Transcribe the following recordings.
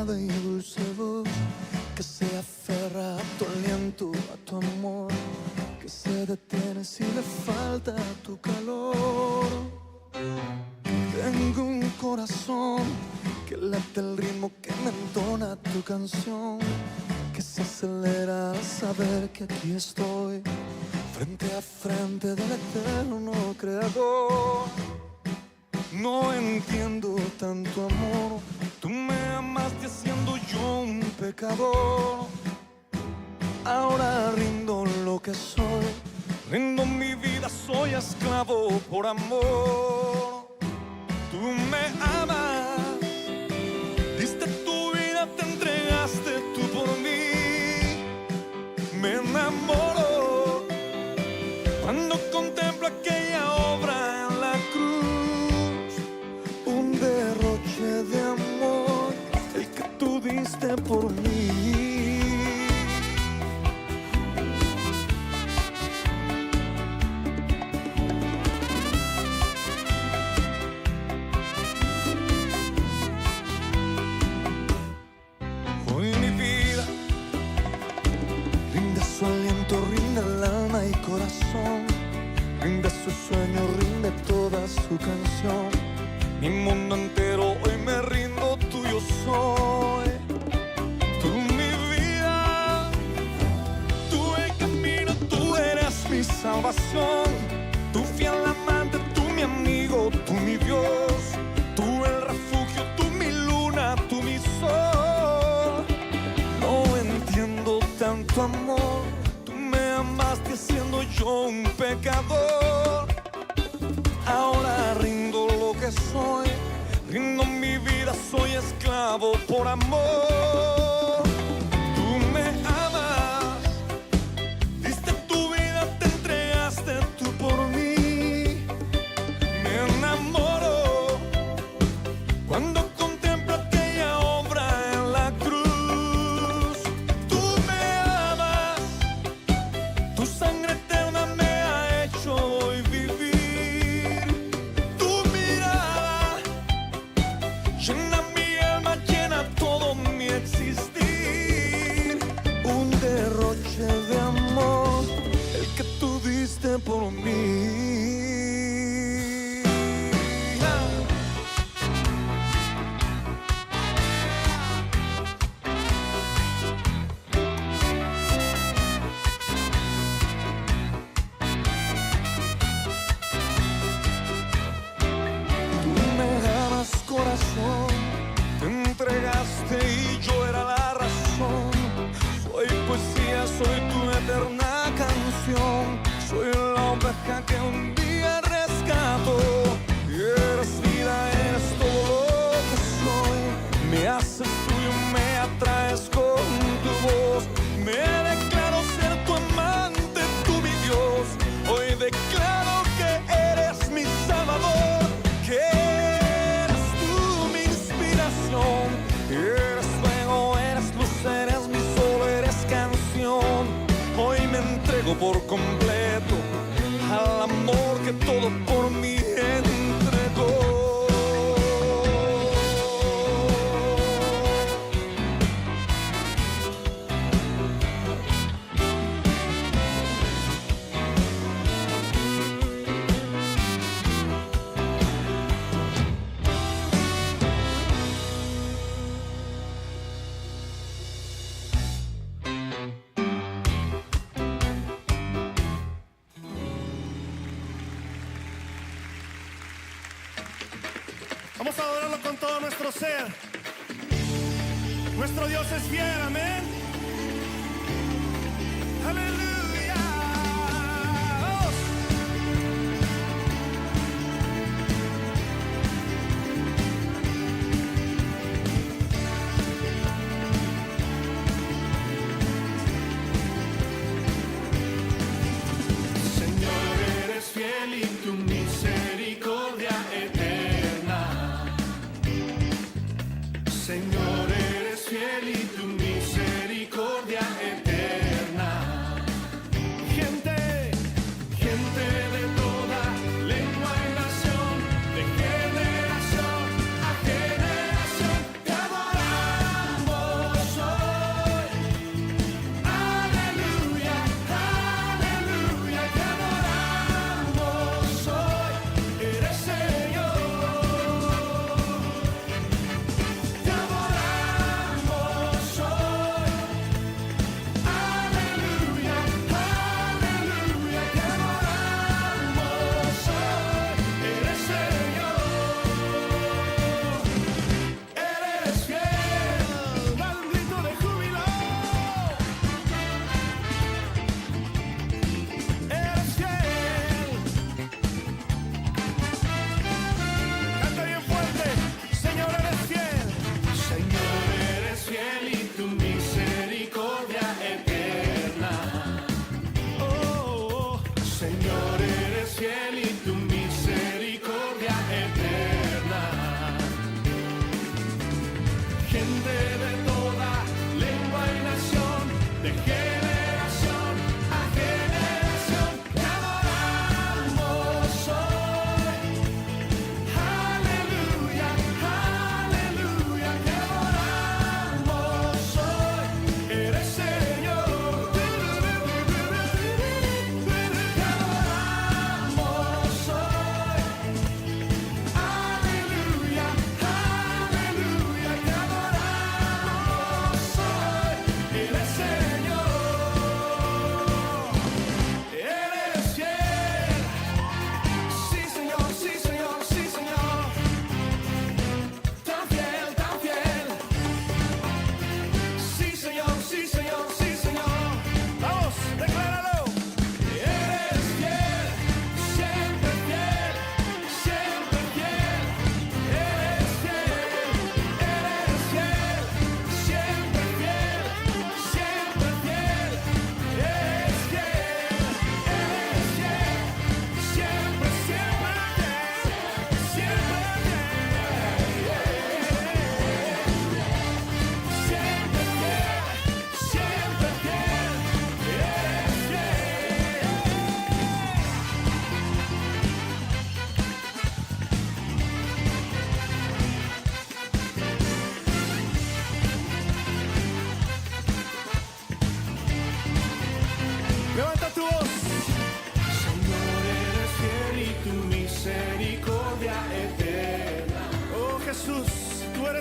suave y dulce voz que se aferra a tu aliento, a tu amor, que se detiene si le falta tu calor. Tengo un corazón que late el ritmo que me entona tu canción, que se acelera al saber que aquí estoy, frente a frente del eterno creador. No entiendo tanto amor, tú me amaste siendo yo un pecador. Ahora rindo lo que soy, rindo mi vida, soy esclavo por amor. Tú me amas, diste tu vida, te entregaste tú por mí. Me enamoro cuando contemplo aquella obra en la cruz, un derroche de amor, el que tú diste por mí. Su aliento rinde el alma y corazón, rinde su sueño, rinde toda su canción. Mi mundo entero hoy me rindo, tuyo soy. Tú mi vida, tú el camino, tú eres mi salvación. Tú fiel amante, tú mi amigo, tú mi Dios. Tú el refugio, tú mi luna, tú mi sol. No entiendo tanto amor, tú me amaste siendo yo un pecador. Ahora rindo lo que soy, rindo mi vida, soy esclavo por amor. Tú me amas, diste tu vida, te entregaste tú por mí. Me enamoro cuando contemplo aquella obra en la cruz. Tú me amas, tu sangre eterna me ha hecho hoy vivir. Tu mirada llena mi alma, llena todo mi existir. Un derroche de amor, el que tú diste por mí. Corazón, te entregaste y yo era la razón. Soy poesía, soy tu eterna canción. Soy la oveja que un día rescato. Y eres vida, eres todo lo que soy. Me haces tuyo, me atraes con tu voz. Me declaro ser tu amante, tú mi Dios. Hoy declaro que eres mi Salvador, que eres fuego, eres luz, eres mi sol, eres canción. Hoy me entrego por completo al amor que todo por mí entregó. Vamos a adorarlo con todo nuestro ser. Nuestro Dios es fiel, amén. Aleluya. ¡Vamos! Señor, eres fiel y tu misericordia eterna. Señor, eres fiel y tu misericordia eterna. Gente, gente de toda lengua y nación, de generación a generación te adorarán.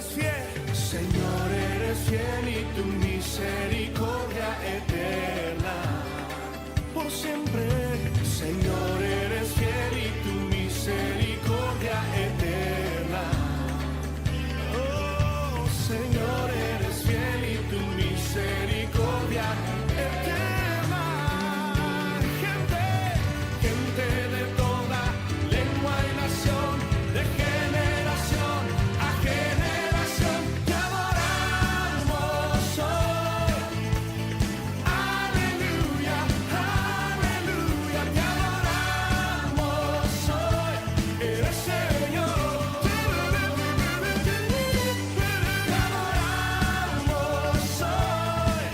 eres fiel, Señor, eres fiel y tu misericordia eterna. Por siempre, Señor, eres fiel y tu misericordia eterna. Oh, Señor, eres fiel y tu misericordia eterna. Gente, gente de toda lengua y nación, de generación a generación, te adoramos hoy. Aleluya, aleluya, te adoramos hoy. Eres Señor. Te adoramos hoy.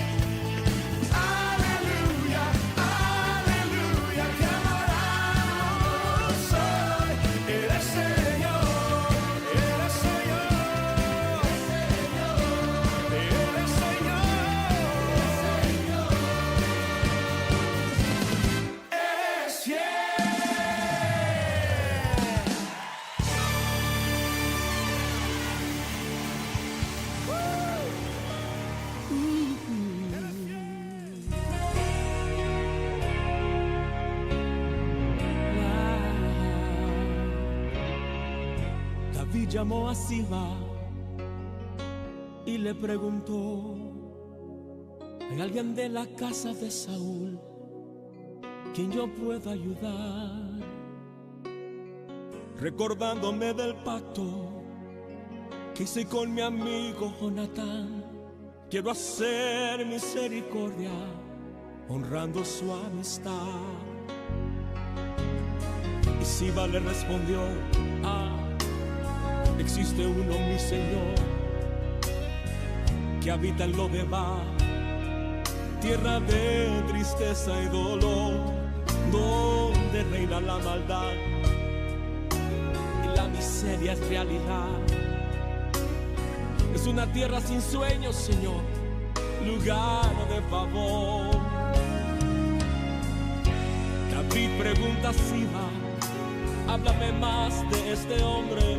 Aleluya, aleluya, te adoramos hoy. Eres Señor, eres Señor, eres Señor, eres fiel. David llamó a Siba y le preguntó: ¿hay alguien de la casa de Saúl quien yo pueda ayudar? Recordándome del pacto que hice con mi amigo Jonatán, quiero hacer misericordia honrando su amistad. Y Siba le respondió: existe uno, mi Señor, que habita en Lodebar, tierra de tristeza y dolor, donde reina la maldad y la miseria es realidad. Es una tierra sin sueños, Señor, lugar de favor. David pregunta a Siba: háblame más de este hombre,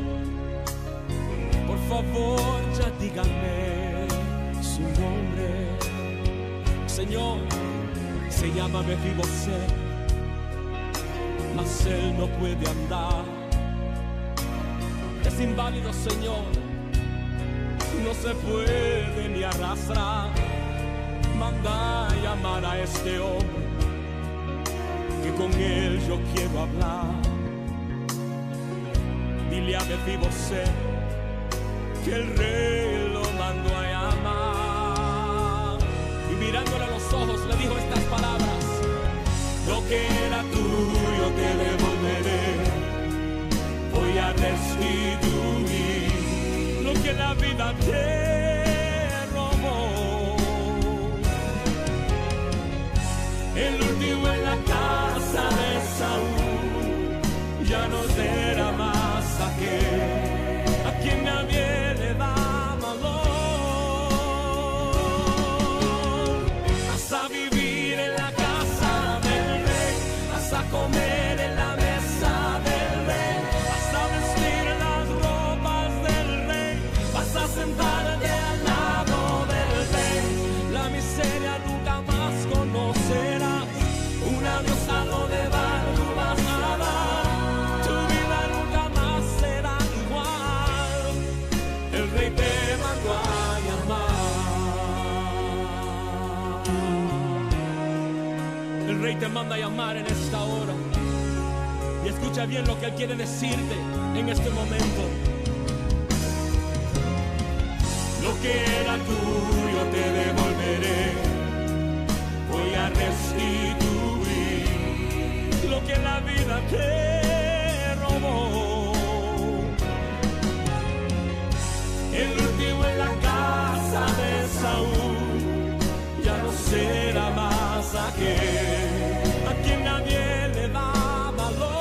por favor, ya díganme su nombre. Señor, se llama Mefiboseth, mas él no puede andar. Es inválido, Señor, no se puede ni arrastrar. Manda a llamar a este hombre, que con él yo quiero hablar. Dile a Mefiboseth que el rey lo mandó a llamar. Y mirándole a los ojos le dijo estas palabras: lo que era tuyo te devolveré, voy a restituir lo que la vida te robó. El último en la casa de Saúl ya no será más aquel a quien nadie le da valor. Vas a vivir en la casa del rey, vas a comer en la mesa del rey, vas a vestir las ropas del rey, vas a sentarte al lado del rey. La miseria nunca más conocerás, un adiós a lo de bar tú vas a dar. Tu vida nunca más será igual, el rey te mandó a llamar. El rey te manda a llamar en esta hora. Y escucha bien lo que él quiere decirte en este momento. Lo que era tuyo te devolveré, voy a restituir lo que la vida te robó. El último en la casa de Saúl ya no será más aquel a quien nadie le da valor.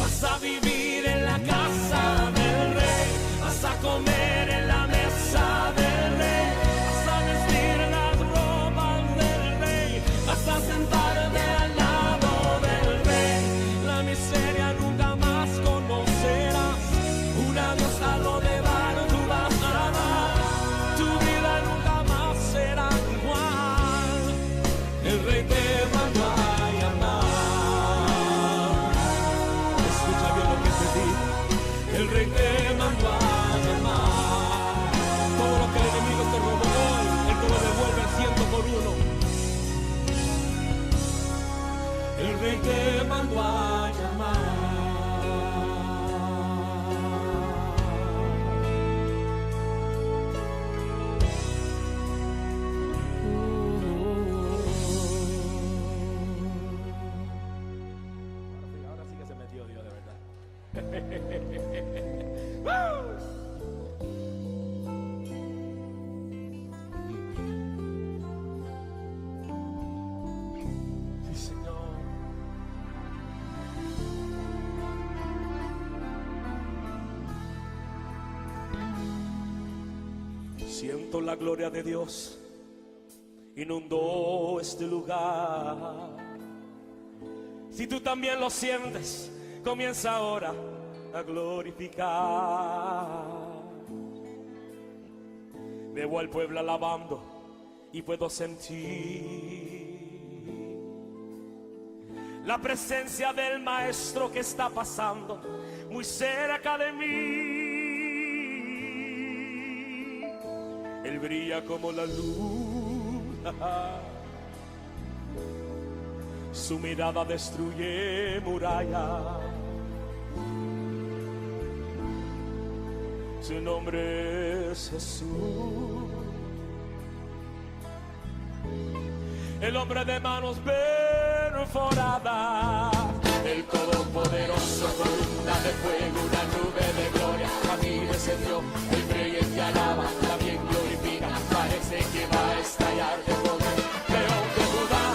Vas a vivir en la casa del rey, vas a comer en la mesa del rey, vas a vestir las ropas del rey, vas a sentarte al lado del rey. La miseria nunca más conocerás, Siento la gloria de Dios inundó este lugar. Si tú también lo sientes, comienza ahora a glorificar. Veo al pueblo alabando y puedo sentir la presencia del Maestro que está pasando muy cerca de mí. Él brilla como la luz, su mirada destruye murallas. Su nombre es Jesús, el hombre de manos perforadas, el todopoderoso, columna de fuego, una nube de gloria. A mí descendió, el creyente alaba, también glorifica, parece que va a estallar de poder. León de Judá,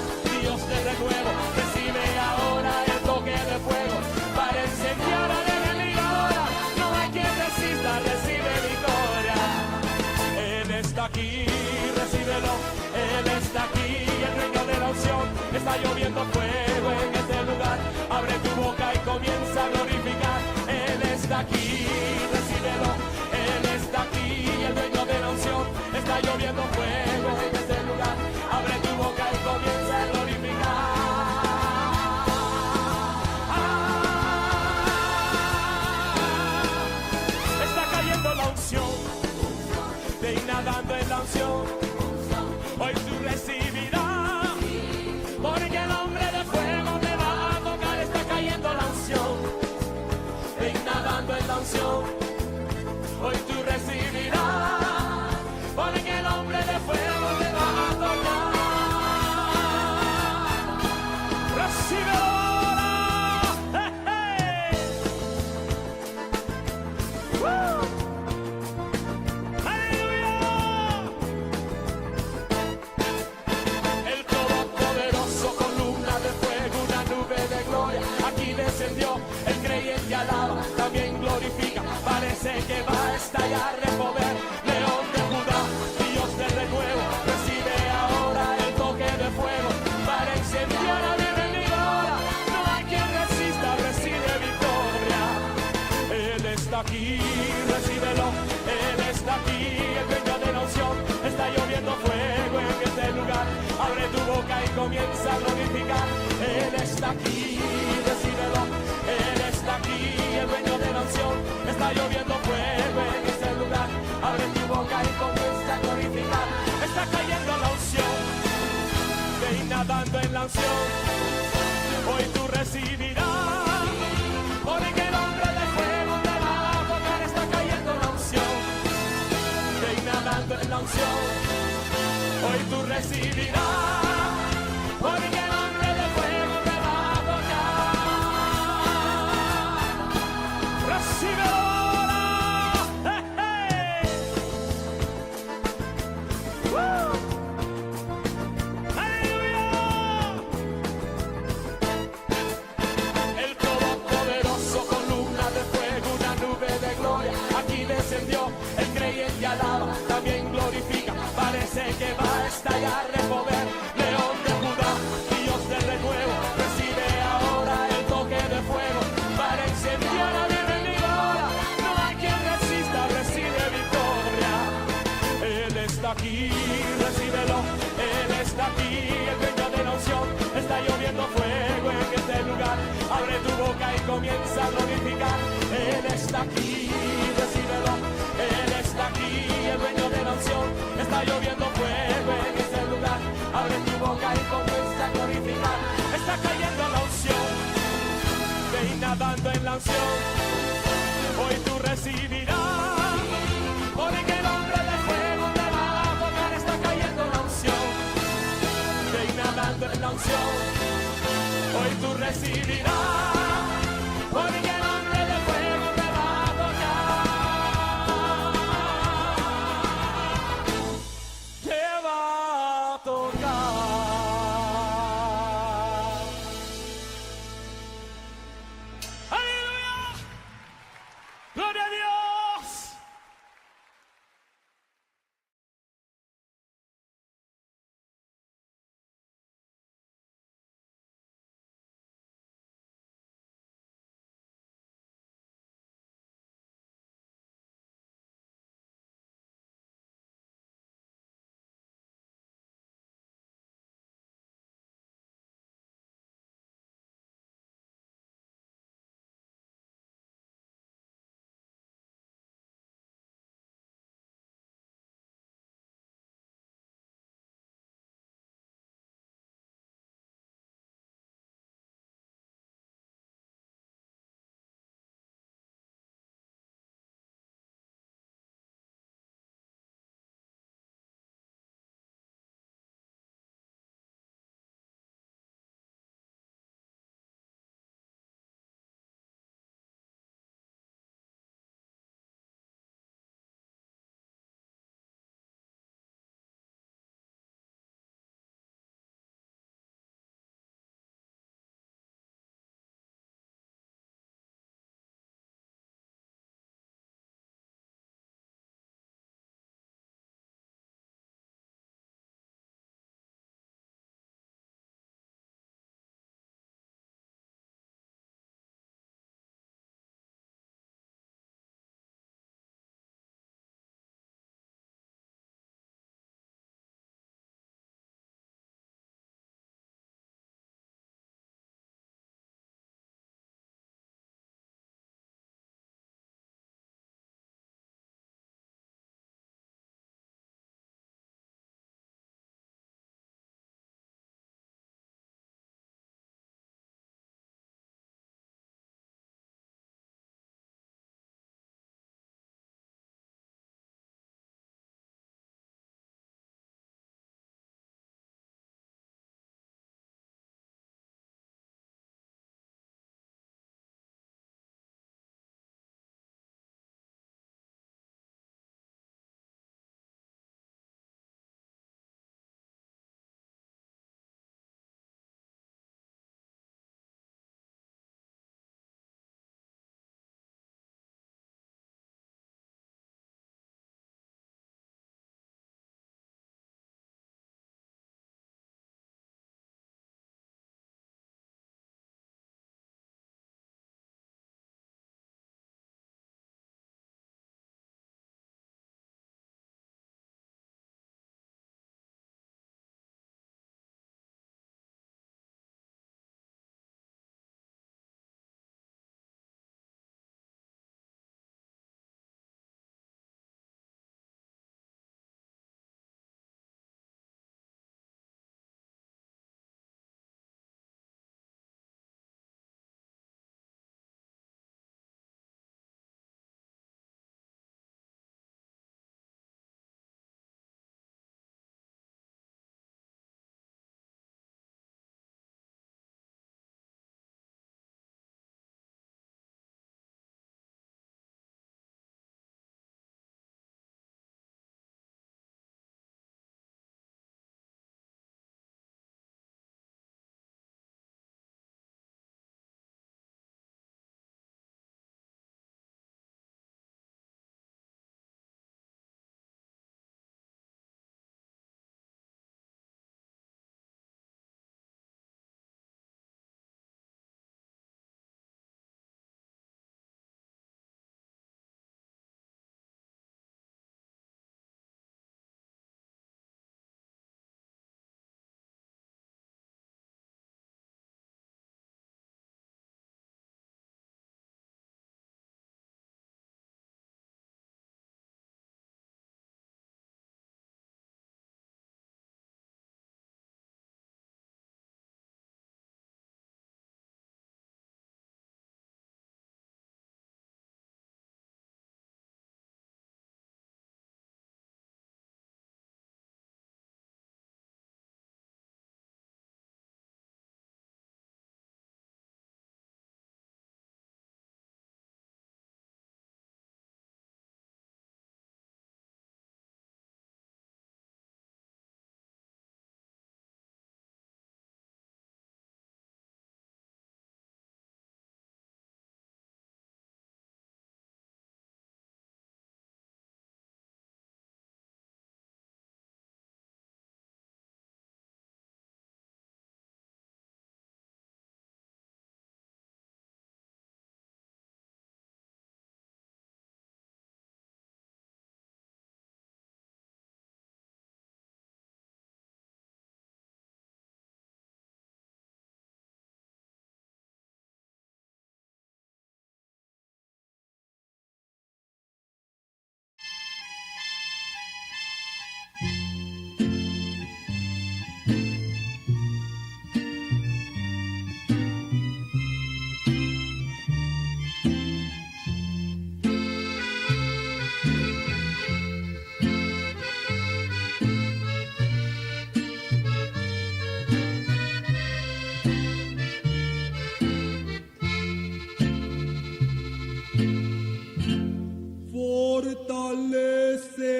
Dios de renuevo, recibe ahora el toque de fuego para incendiar al enemigo ahora. No hay quien resista, recibe victoria. Él está aquí, recíbelo, Él está aquí, el reino de la unción. Está lloviendo fuego en este lugar. Abre tu boca y comienza a glorificar. Él está aquí, recíbelo. Él está aquí, el reino de la unción. Está lloviendo fuego en este lugar. Abre tu boca y comienza a glorificar. Está cayendo la unción. Ve nadando en la unción. Hoy tú recibirás, porque el hombre de fuego te va a tocar. Está cayendo la unción, ven nadando en la unción. Hoy tú recibirás, porque el hombre de fuego te va a tocar. Recíbelo ahora. ¡Hey, hey! ¡Woo! Descendió, el creyente alaba, también glorifica, parece que va a estallar de poder. León de Judá, Dios de renuevo, recibe ahora el toque de fuego para incendiar al enemigo ahora. No hay quien resista, recibe victoria. Él está aquí, recíbelo, Él está aquí, el dueño de la unción. Está lloviendo fuego en este lugar. Abre tu boca y comienza a glorificar. Él está aquí, recíbelo. Él está aquí, el dueño de la unción. Está lloviendo fuego en este lugar. Abre tu boca y comienza a glorificar. Está cayendo la unción. Ve nadando en la unción. Hoy tú recibirás, porque el hombre de fuego te va a tocar. Está cayendo la unción. Ve nadando en la unción. Hoy tú recibirás, porque el hombre de fuego te va a tocar. Recíbelo ahora. ¡Hey, hey! ¡Woo! ¡Aleluya! El todopoderoso, columna de fuego, una nube de gloria. Aquí descendió, el creyente alaba, también glorifica, parece que va a estallar de poder. León de Judá, Dios de renuevo, recibe ahora el toque de fuego para incendiar al enemigo ahora. No hay quien resista, recibe victoria. Él está aquí, recíbelo. Él está aquí, el dueño de la unción. Está lloviendo fuego en este lugar. Abre tu boca y comienza a glorificar. Él está aquí, recíbelo. Él está aquí, el dueño de la unción. Está lloviendo fuego en este lugar. Abre tu boca y comienza a glorificar. Está cayendo la unción. Ve nadando en la unción. Hoy tú recibirás, porque el hombre de fuego te va a tocar. Está cayendo la unción. Ve nadando en la unción. Hoy tú recibirás, porque el hombre de fuego te va a tocar. Te va a tocar. ¡Aleluya! ¡Gloria a Dios!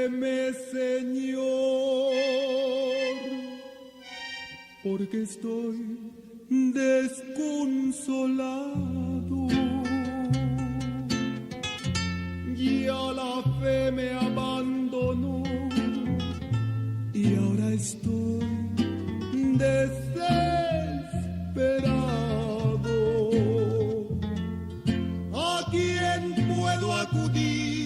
Fortaléceme, Señor, porque estoy desconsolado. Ya la fe me abandonó y ahora estoy desesperado. ¿A quién puedo acudir?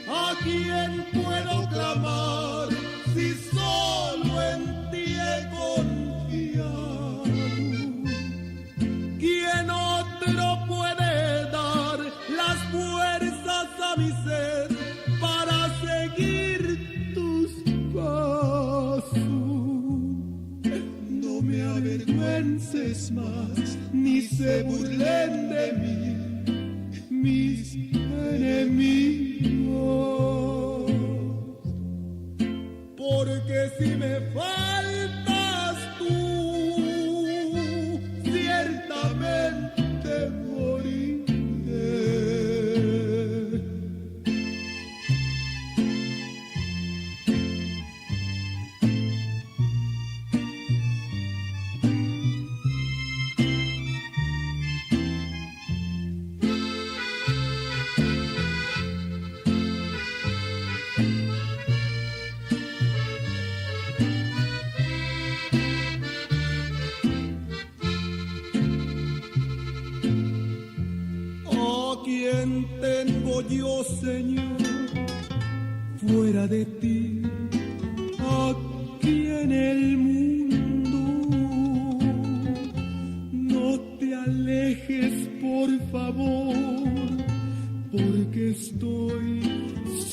¿A quién puedo clamar si solo en ti he confiado? ¿Quién otro puede dar las fuerzas a mi ser para seguir tus pasos? No me avergüences más, ni se burlen de mí mis enemigos, porque si me faltas tú, ciertamente moriré. ¿A quién tengo yo, Señor, fuera de ti? Aquí en el mundo no te alejes, por favor, porque estoy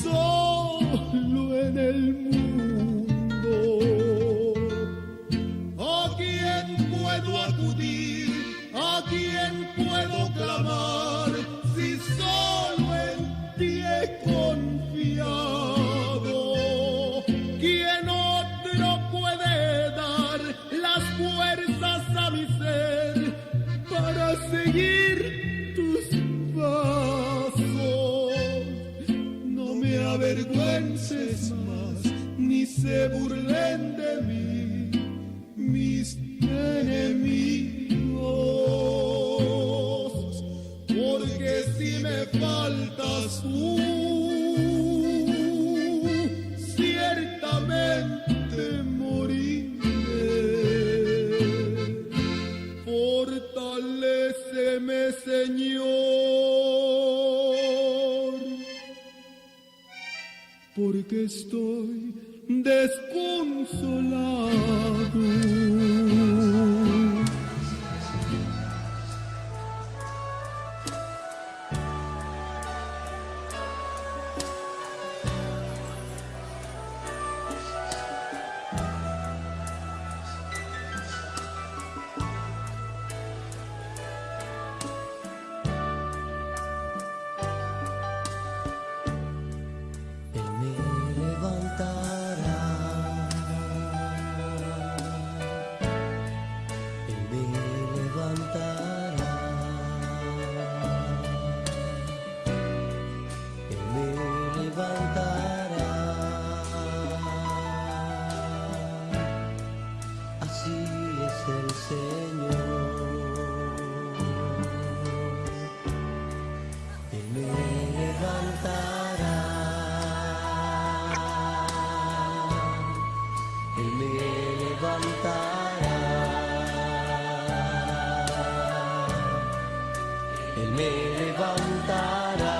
solo en el mundo. ¿A quién puedo acudir? ¿A quién puedo clamar si solo en ti he confiado? ¿Quién otro puede dar las fuerzas a mi ser para seguir tus pasos? No me avergüences más, ni se burlen de mí mis enemigos, porque si me faltas tú, ciertamente moriré. Fortaléceme, Señor, porque estoy desconsolado. Él me levantará, Él me levantará, Él me levantará. Así es el Señor. Él me levantará. Él me levantará, Él me levantará,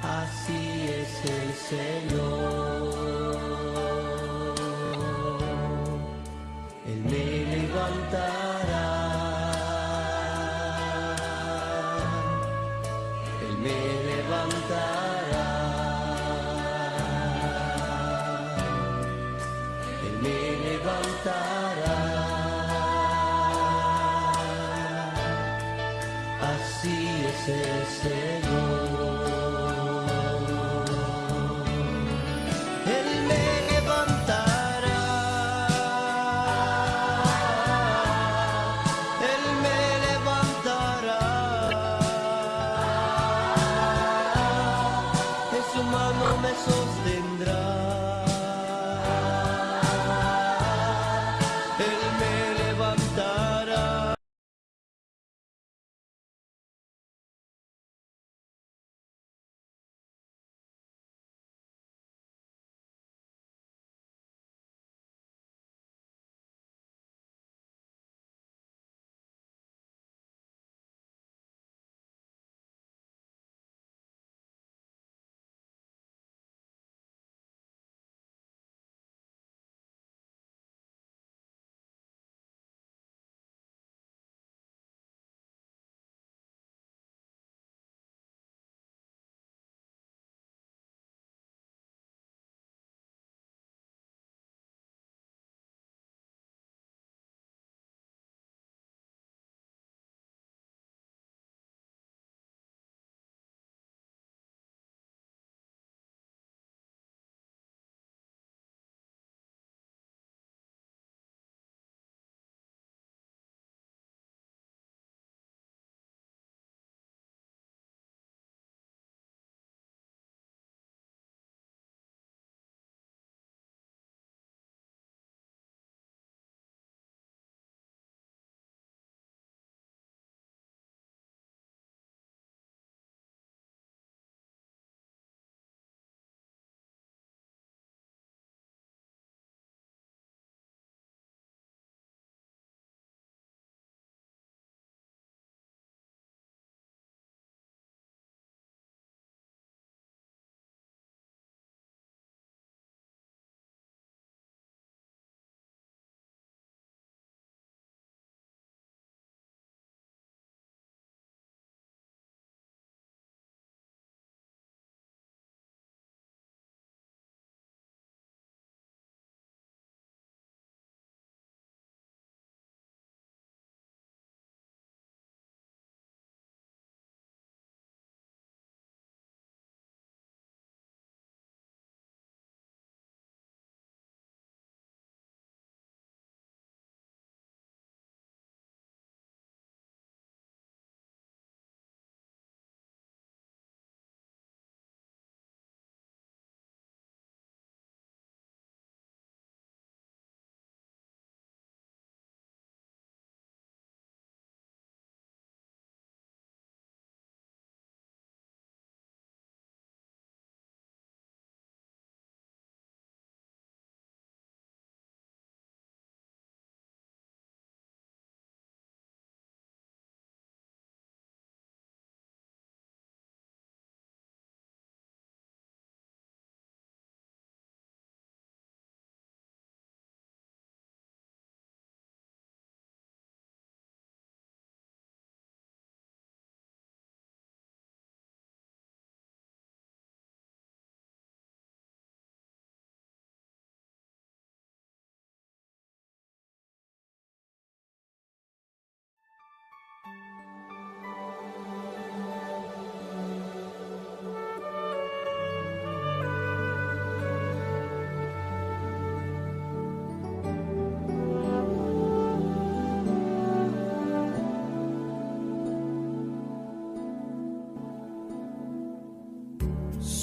así es el Señor. Él me levantará, Él me levantará. Me levantará, así es el Señor.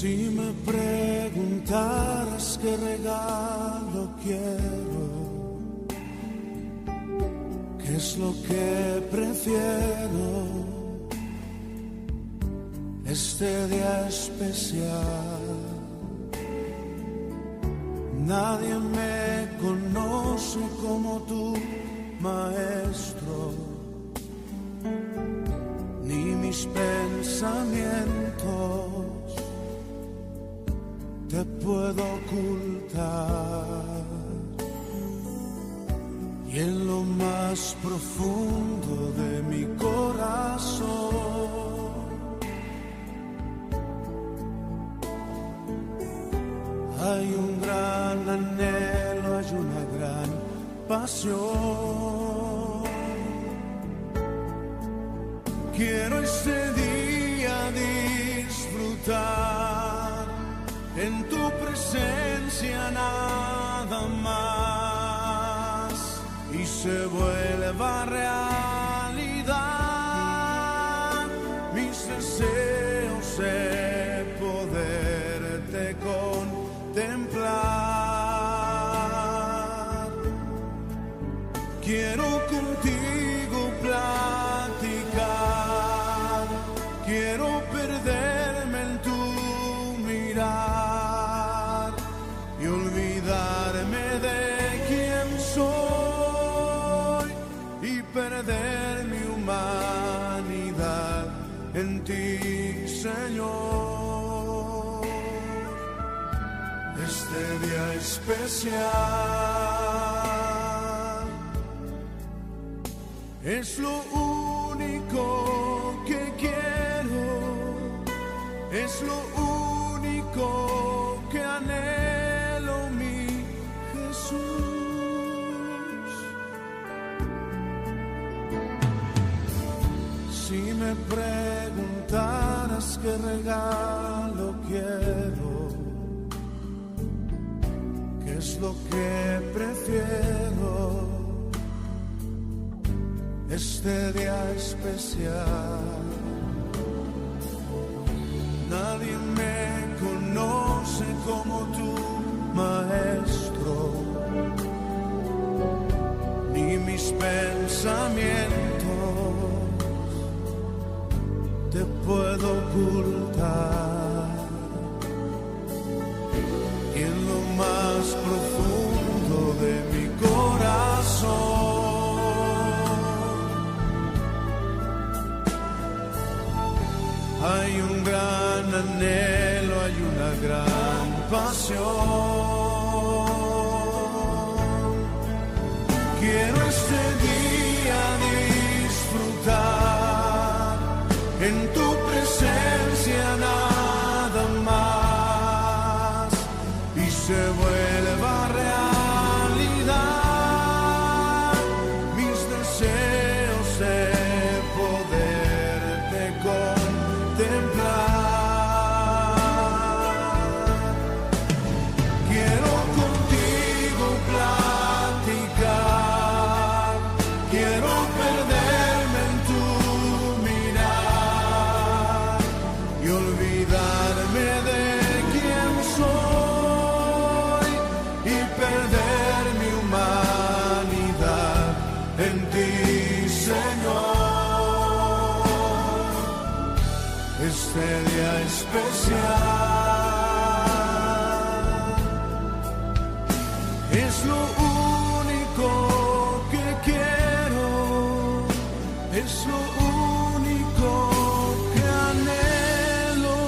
Si me preguntaras qué regalo quiero, qué es lo que prefiero, este día especial. Nadie me conoce como tú, maestro, ni mis pensamientos te puedo ocultar. Y en lo más profundo de mi corazón hay un gran anhelo, hay una gran pasión. Quiero este día disfrutar en tu presencia nada más y se vuelva realidad mis deseos de poderte contemplar. Quiero contigo platicar, quiero perderme en tu mirar y olvidarme de quién soy y perder mi humanidad en ti, Señor. Este día especial es lo único que quiero, es lo único que anhelo, mi Jesús. Si me preguntaras qué regalo quiero, qué es lo que prefiero, este día especial. Nadie me conoce como tú, maestro, ni mis pensamientos te puedo ocultar. Y en lo más profundo de mi corazón hay un gran anhelo, hay una gran pasión. Quiero este día disfrutar en tu presencia nada más y se vuelva realidad mis deseos de poderte contemplar. Quiero contigo platicar, quiero perderme en tu mirar y olvidarme de quién soy y perder mi humanidad en ti, Señor. Este día especial es lo único que quiero, es lo único que anhelo,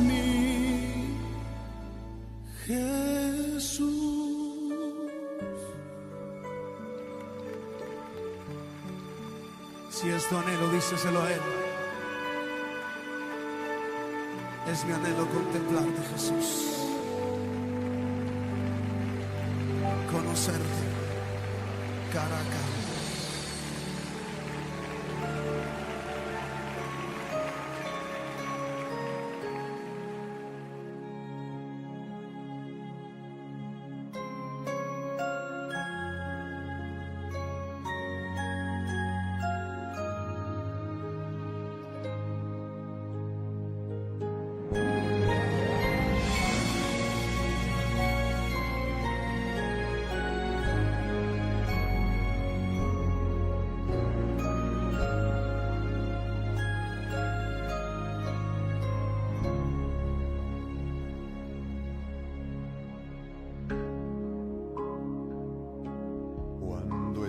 mi Jesús. Si es tu anhelo, díselo a Él. Es mi anhelo contemplarte, Jesús, conocerte cara a cara.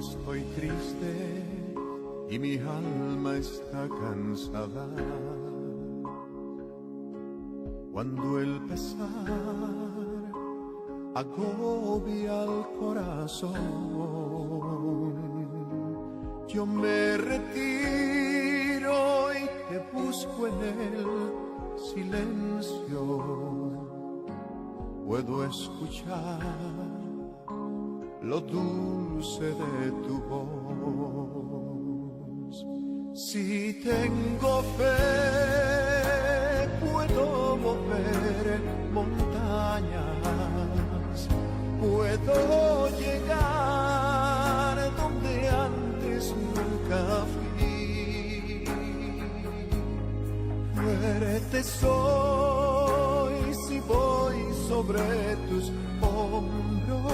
estoy triste y mi alma está cansada. Cuando el pesar agobia al corazón, yo me retiro y te busco en el silencio. Puedo escuchar lo dulce de tu voz. Si tengo fe, puedo mover montañas, puedo llegar donde antes nunca fui. Fuerte soy si voy sobre tus hombros,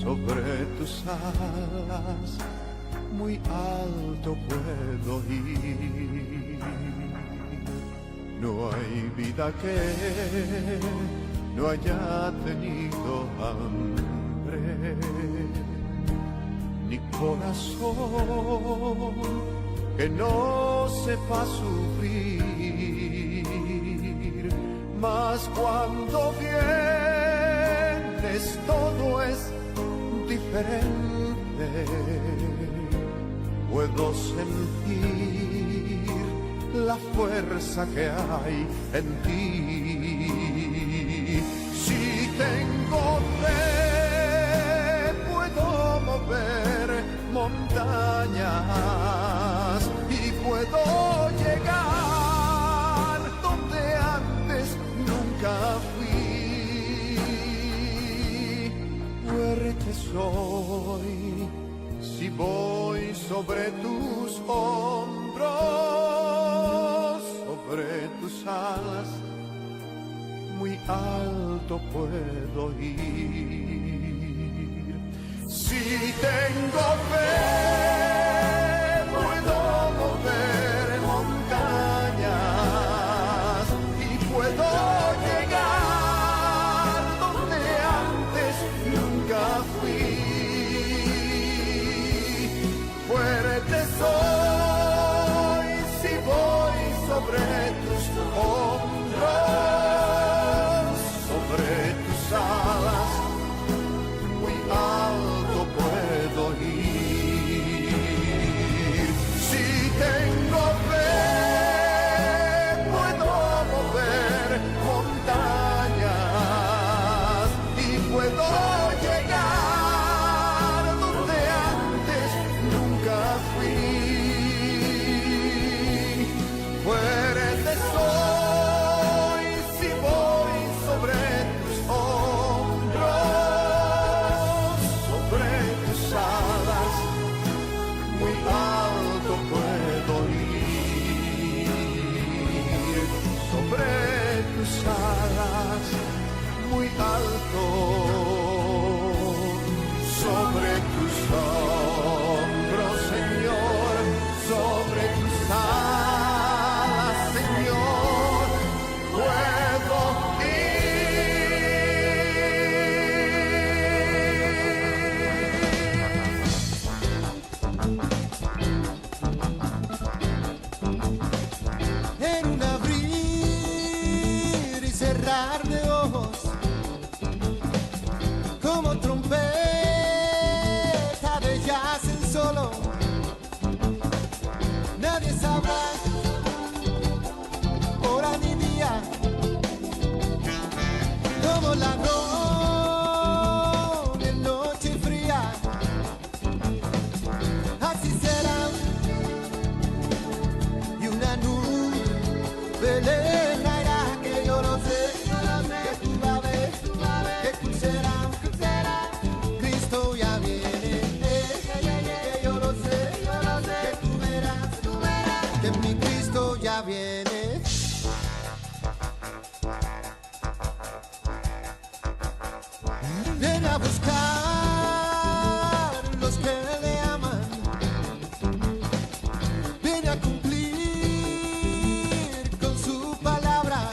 sobre tus alas, muy alto puedo ir. No hay vida que no haya tenido hambre, ni corazón que no sepa sufrir. Mas cuando vienes todo es diferente. Puedo sentir la fuerza que hay en ti. Si tengo fe, puedo mover montañas y puedo llegar donde antes nunca fui. Fuerte soy si voy sobre tus hombros, sobre tus alas, muy alto puedo ir. Si tengo fe, puedo mover montañas y puedo llegar donde antes nunca fui. Fuerte soy si voy sobre tus hombros, sobre tus alas, muy alto puedo ir. Si tengo fe, puedo mover montañas y puedo llegar donde antes nunca fui. Fuerte soy si voy sobre tus hombros, sobre tus alas, muy alto puedo ir. Sobre tus alas, muy alto, sobre tus hombros, Señor, sobre tus alas, Señor, puedo En un abrir y cerrar de ojos, como trompeta de jazz en solo, nadie sabrá hora ni día, como ladrón en noche fría, así será. Y una nube llenará que yo no sé, que tú vas a ver, que tú serás, Cristo ya viene, que yo lo sé, que tú verás, que mi Cristo ya viene. Viene a buscar los que le aman, viene a cumplir con su palabra,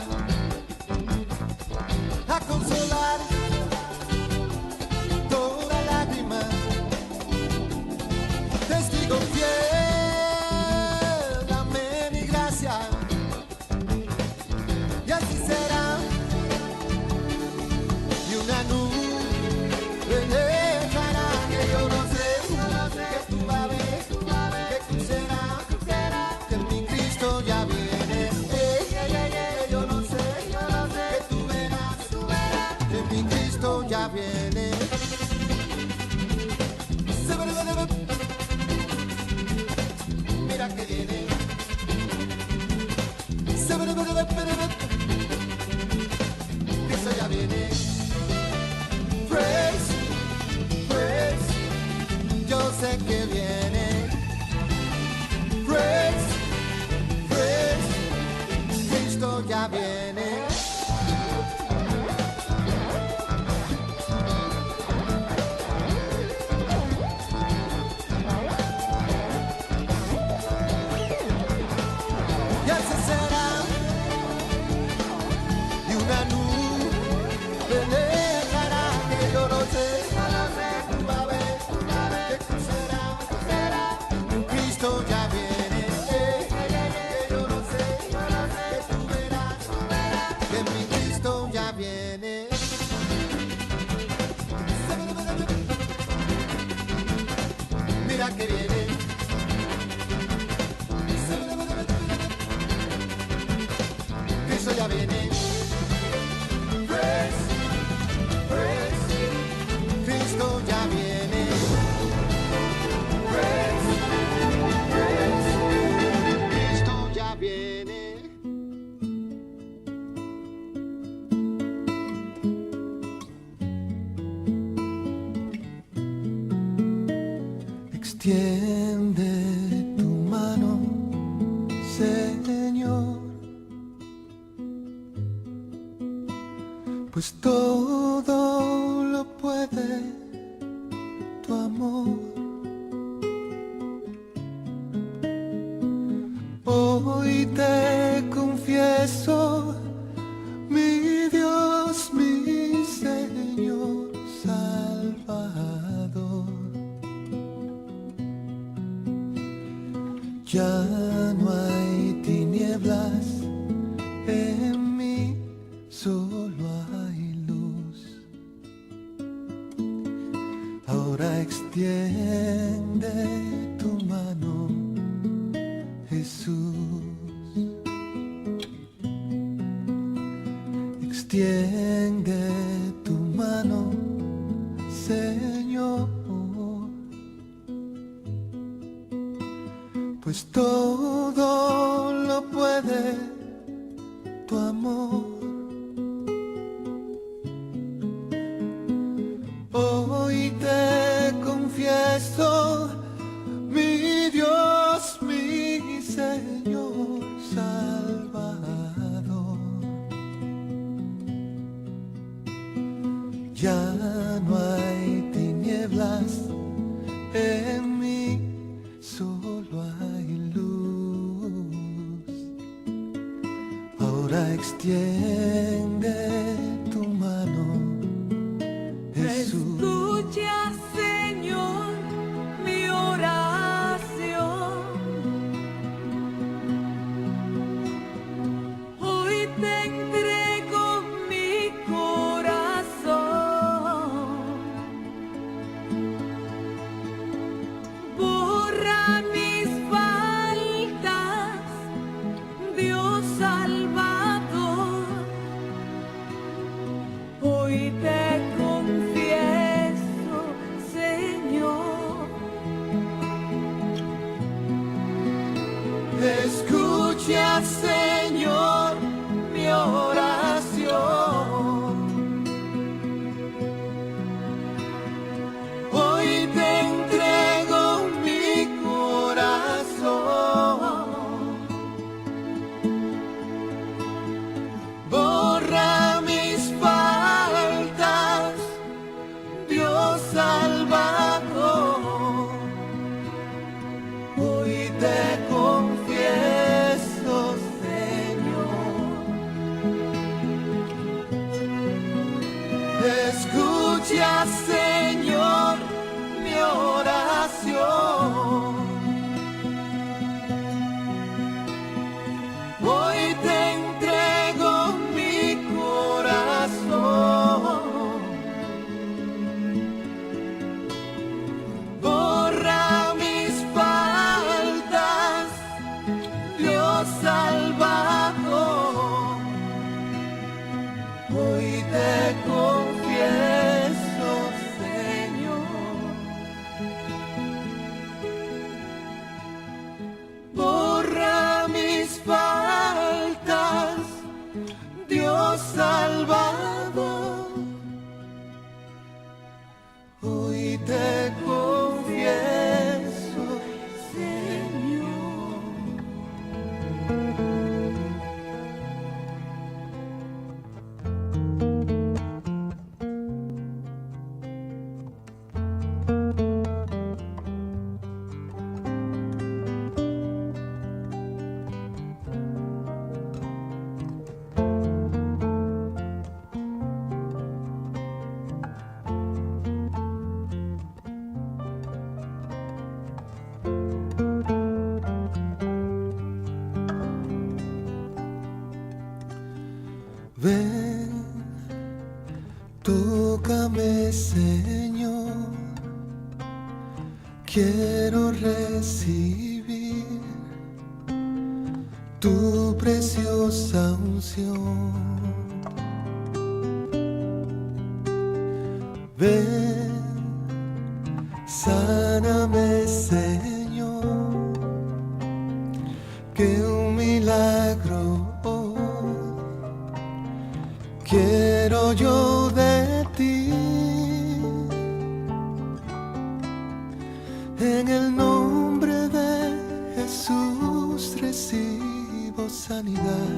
a consolar toda lágrima que viene. Praise, praise, Cristo ya viene. Y Él se será y una nube negra que yo no sé, tú vas a ver que cruzará, Cristo ya viene, que yo no sé, que tú verás, que mi Cristo ya viene. Mira que viene. Cristo ya viene. Praise, praise, Cristo ya viene. Praise, praise, Cristo ya viene. Extiende tu mano, Señor, pues todo lo puede tu amor. Hoy te confieso, mi Dios, mi Señor Salvador. Ya no hay tinieblas en mí, solo hay luz. Ahora extiende tu mano, Jesús. Extiende tu mano, Señor, pues todo lo puede tu amor. Hoy te confieso, mi Dios, mi Señor Salvador. Ya no hay tinieblas en mí, solo hay luz. Ahora extiende tu mano, Jesús. Escucha, Señor, mi oración. Hoy te entrego mi corazón. Borra mis faltas, Dios Salvador. Hoy te confieso, Señor. Escucha, Señor, mi oración. Hoy te entrego mi corazón. Borra mis faltas, Dios Salvador. Hoy te confieso, Señor. Escucha, Señor, mi oración. Hoy te entrego mi corazón. Borra mis faltas, Dios Salvador. Hoy te confieso, Señor. Borra mis faltas, Dios Salvador. Hoy te confieso. Tócame, Señor, quiero recibir tu preciosa unción. Ven, sáname, Señor, que un milagro hoy quiero yo de ti. En el nombre de Jesús recibo sanidad.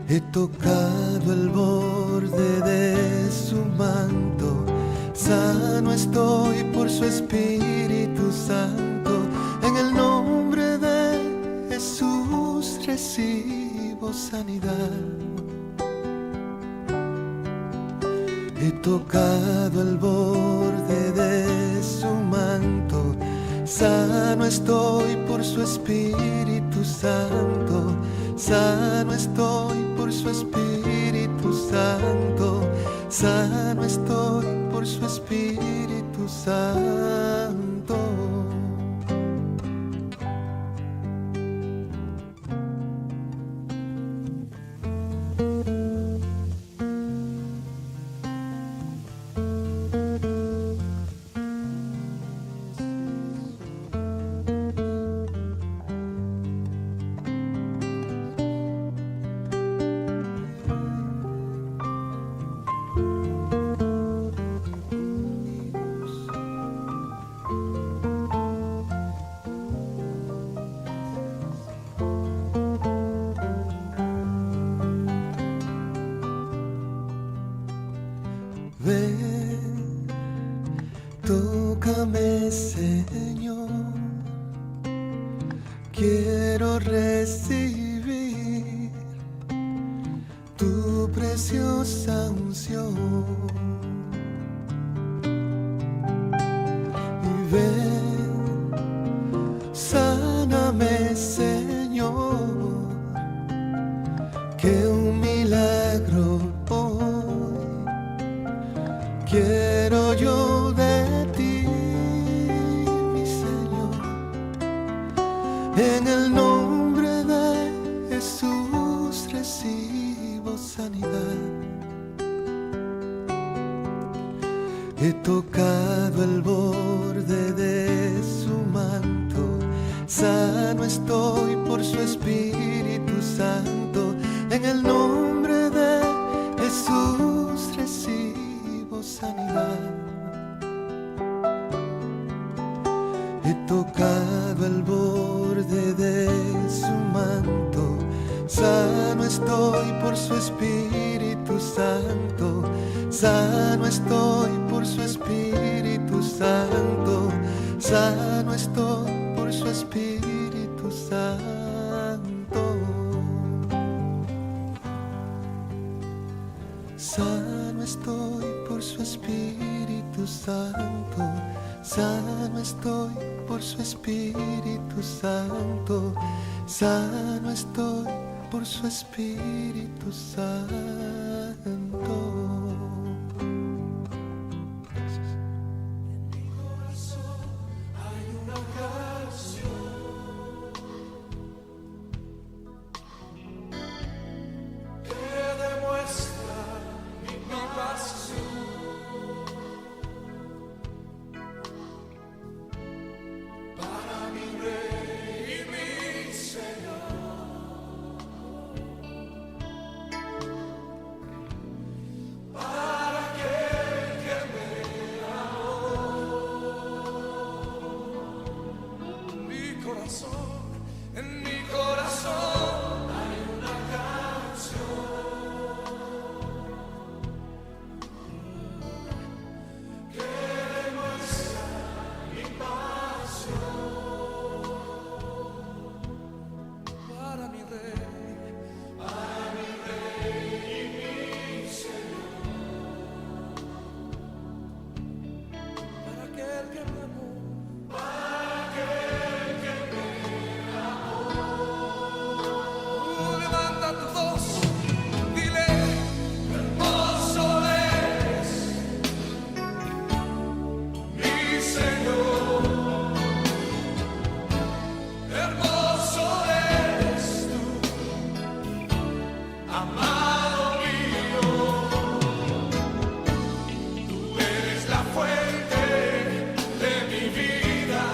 He tocado el borde de su manto, sano estoy por su Espíritu Santo. En el nombre de Jesús recibo sanidad. He tocado el borde de su manto, sano estoy por su Espíritu Santo. Sano estoy por su Espíritu Santo. Sano estoy por su Espíritu Santo. Ven, tócame, Señor, quiero recibir tu preciosa unción. Y ven, sáname, Señor, que un milagro hoy quiero yo de ti, mi Señor. En el nombre de Jesús recibo sanidad. He tocado el borde de su manto, sano estoy por su Espíritu Santo. En el nombre de Jesús recibo sanidad. He tocado el borde de su manto, sano estoy por su Espíritu Santo. Sano estoy por su Espíritu Santo. Sano estoy por su Espíritu Santo. Sano estoy por su Espíritu Santo. Sano estoy por su Espíritu Santo. Sano estoy por su Espíritu Santo. Para amado mío, tú eres la fuente de mi vida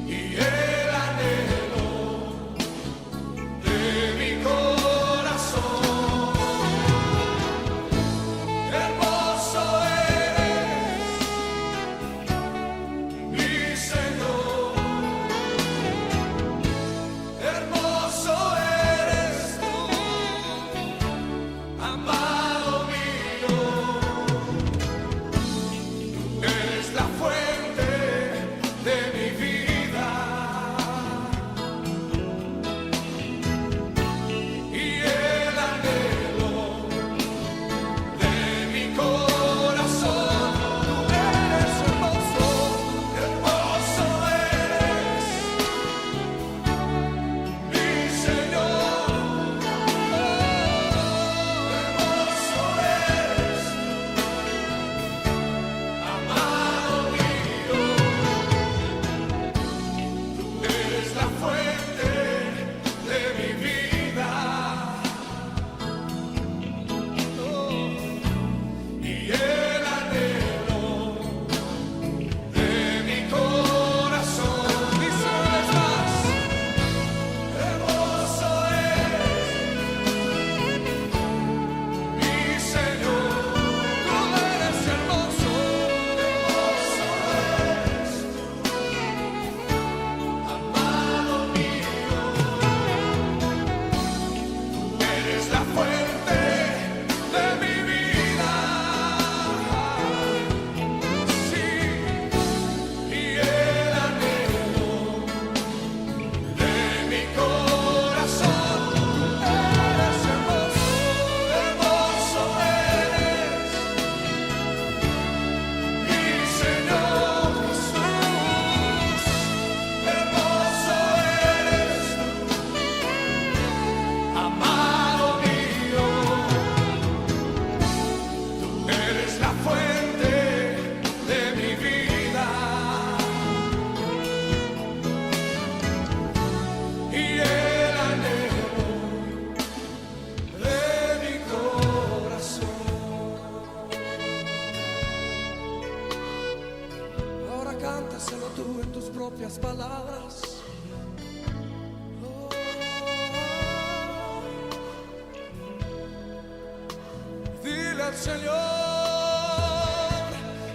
y el anhelo de mi corazón. Hermoso eres, mi Señor. Hermoso eres tú, amado mío. Tú eres la fuente de mi vida y el anhelo de mi corazón. Tú eres hermoso, hermoso eres, mi Señor. Hermoso eres, amado mío. Tú eres la fuente de mi vida y el anhelo de mi corazón. Dice una vez más, hermoso eres, mi Señor. Tú eres hermoso, hermoso eres, amado mío. Tú eres la fuente de mi vida, sí, y el anhelo de mi corazón. Tú eres hermoso, hermoso eres, mi Señor Jesús. Hermoso eres tú, amado mío. Tú eres la fuente de mi vida y el anhelo de mi corazón. Ahora cántaselo tú en tus propias palabras. Oh, dile al Señor,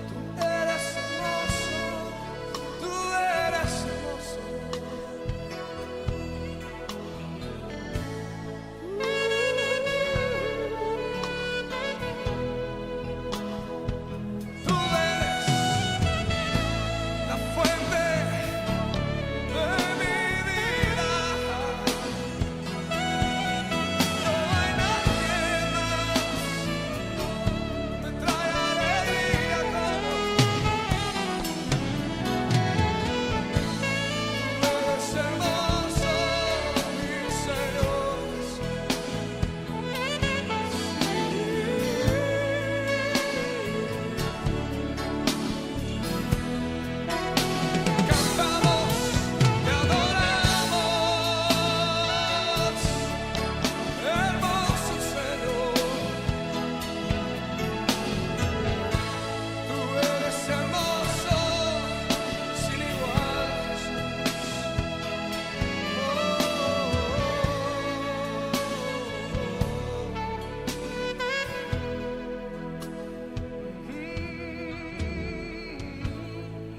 tú eres hermoso, tú eres hermoso. Tú eres la fuente de mi vida. No hay nadie más me trae alegría como tú. Tú eres hermoso, mi Señor. Cantamos, te adoramos, hermoso Señor. Tú eres hermoso, sin igual,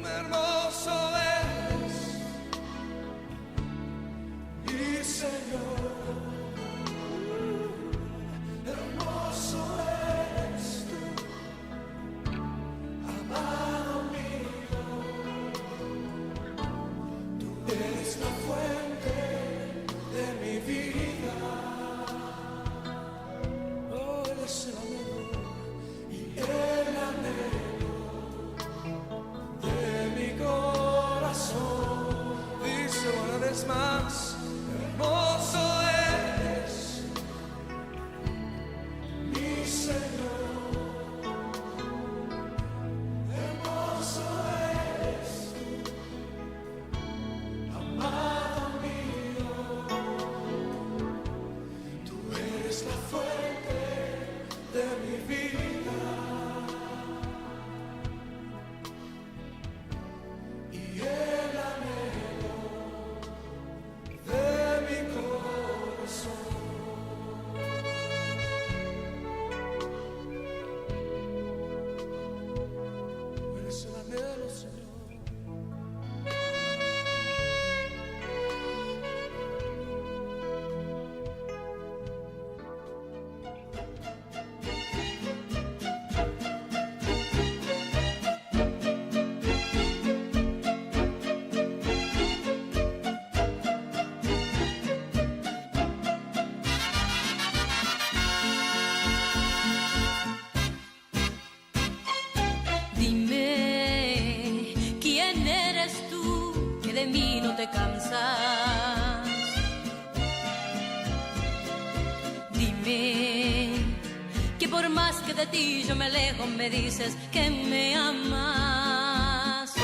hermoso eres, mi Señor. Hermoso eres tú, amado mío. Tú eres la fuente de mi vida. Oh, eres el anhelo y el anhelo de mi corazón. Dice una vez más, hermoso eres, mi Señor. Hermoso eres, amado mío. de ti yo me alejo, me dices que me amas.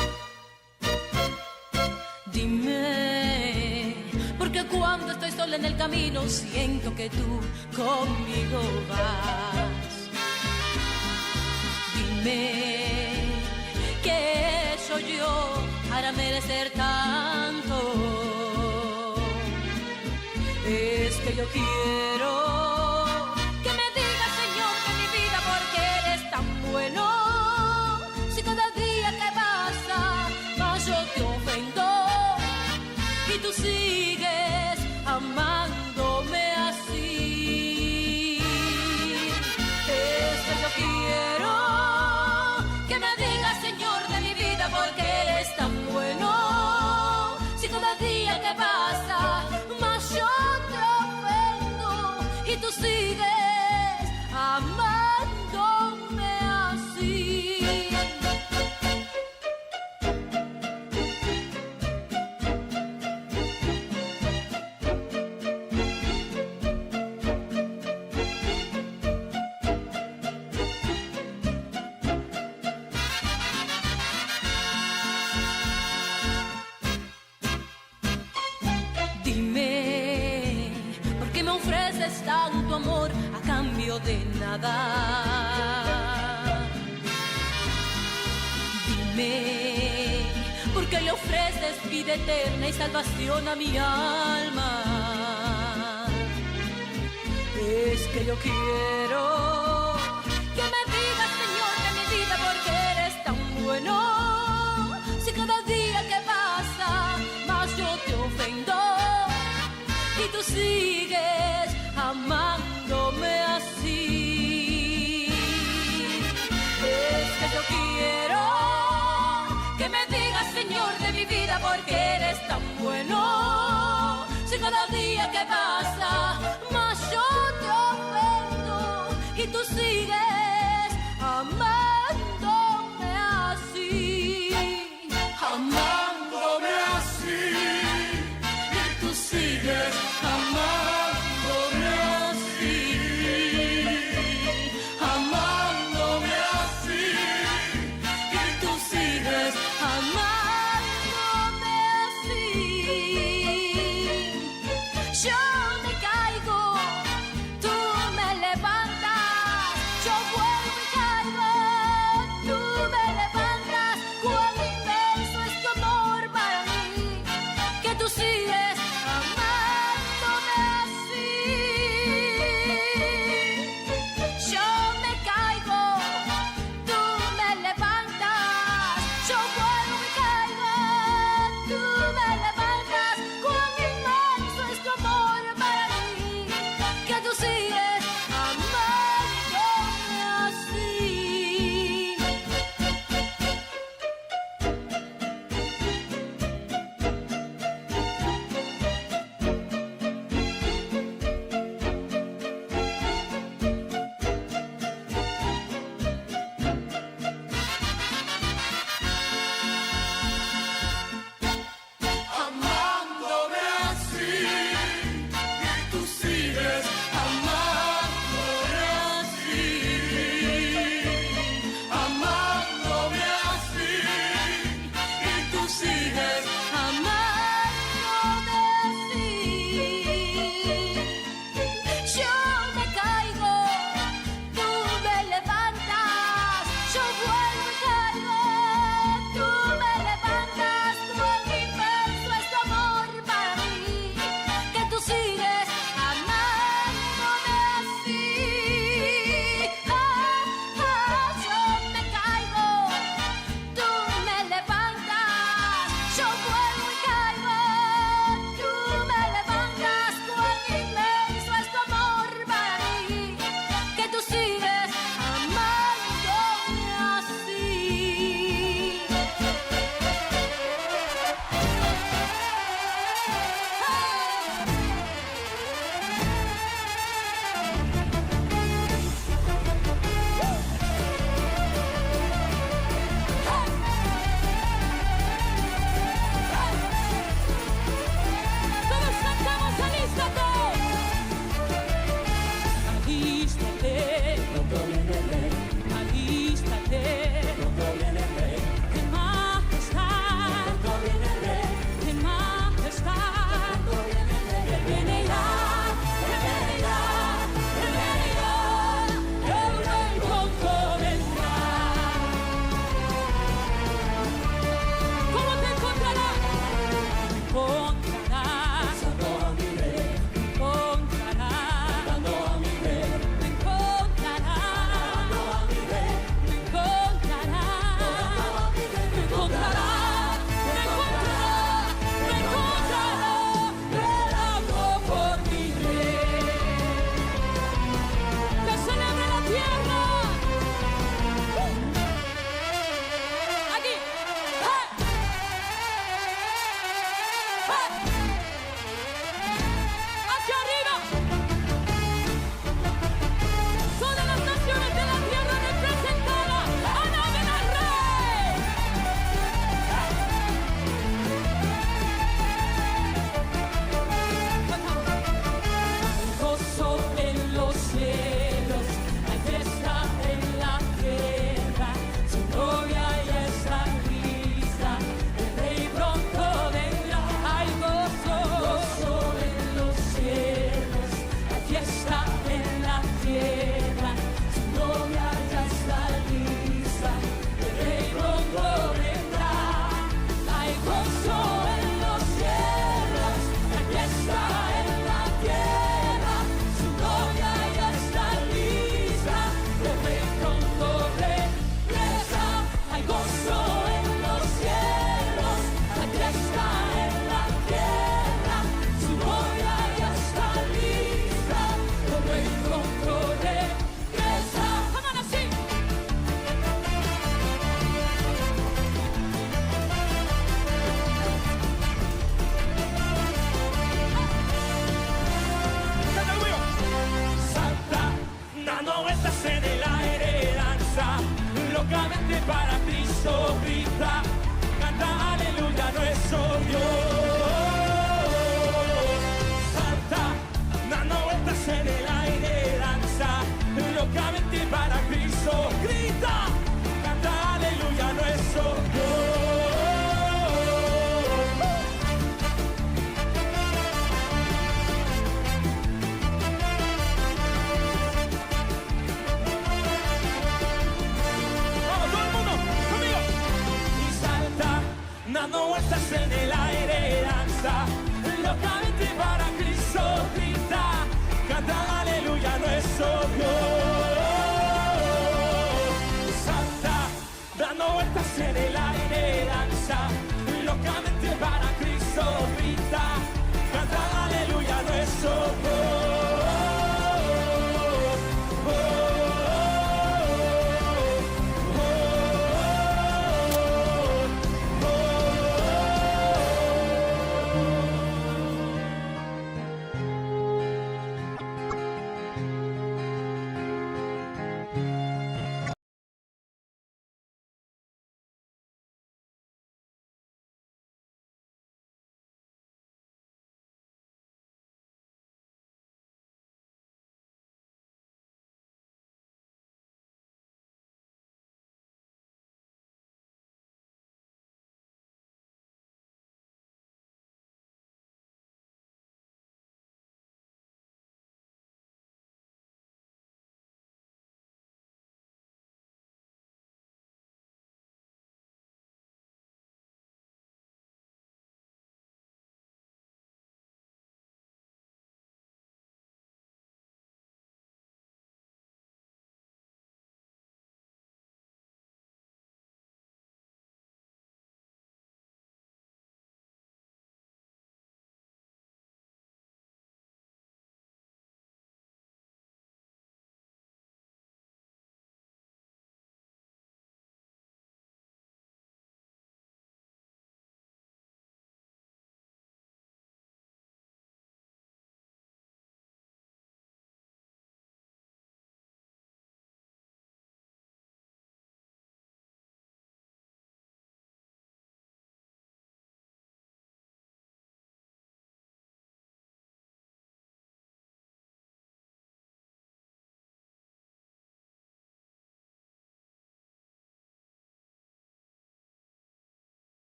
Dime, porque cuando estoy sola en el camino siento que tú conmigo vas. Dime, ¿qué soy yo para merecer tanto? Es que yo quiero que me digas, Señor, de mi vida, porque eres tan bueno. Si cada día que pasa más yo te ofendo y tú sigues amándome así. Es que yo quiero que me digas, Señor, de mi vida, porque eres tan bueno. Si cada día que pasa más yo y tú sigues amándome así. Dime, ¿por qué me ofreces tanto amor a cambio de nada? Dime, ¿por qué le ofreces vida eterna y salvación a mi alma? Es que yo quiero que me digas, Señor, de mi vida, porque eres tan bueno. Si cada día que pasa más yo te ofendo y tú sigues amándome así. Es que yo quiero que me digas, Señor, de mi vida, porque eres tan bueno. Si cada día que pasa más yo te ofendo y tú sigues amándome así. Amándome así, y tú sigues amándome así, amándome así, y tú sigues Amándome así. Yo me caigo, tú me levantas. Yo vuelvo y caigo, tú me levantas. Cuán inmenso es tu amor para mí, que tú sigues amándome así. Yo me caigo, tú me levantas. Yo vuelvo y caigo, tú me levantas. Cuán inmenso es tu amor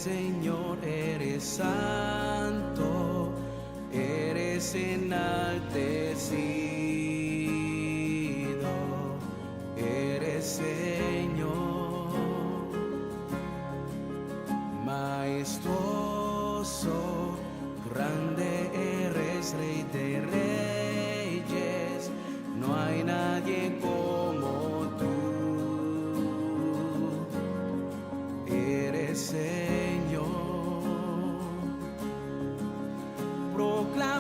Señor, eres santo, eres enaltecido, eres Señor, majestuoso, grande eres, Rey de reyes, no hay nadie como tú, eres Señor. Proclamamos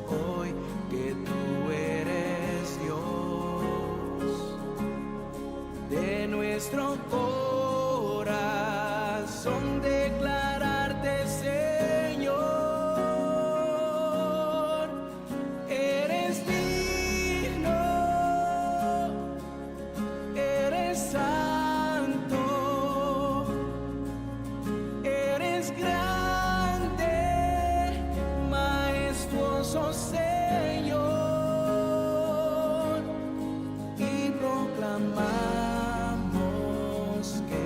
hoy que tú eres Dios, de nuestro corazón declararte Señor, eres digno, eres santo, eres grande, majestuoso Señor, y proclamamos que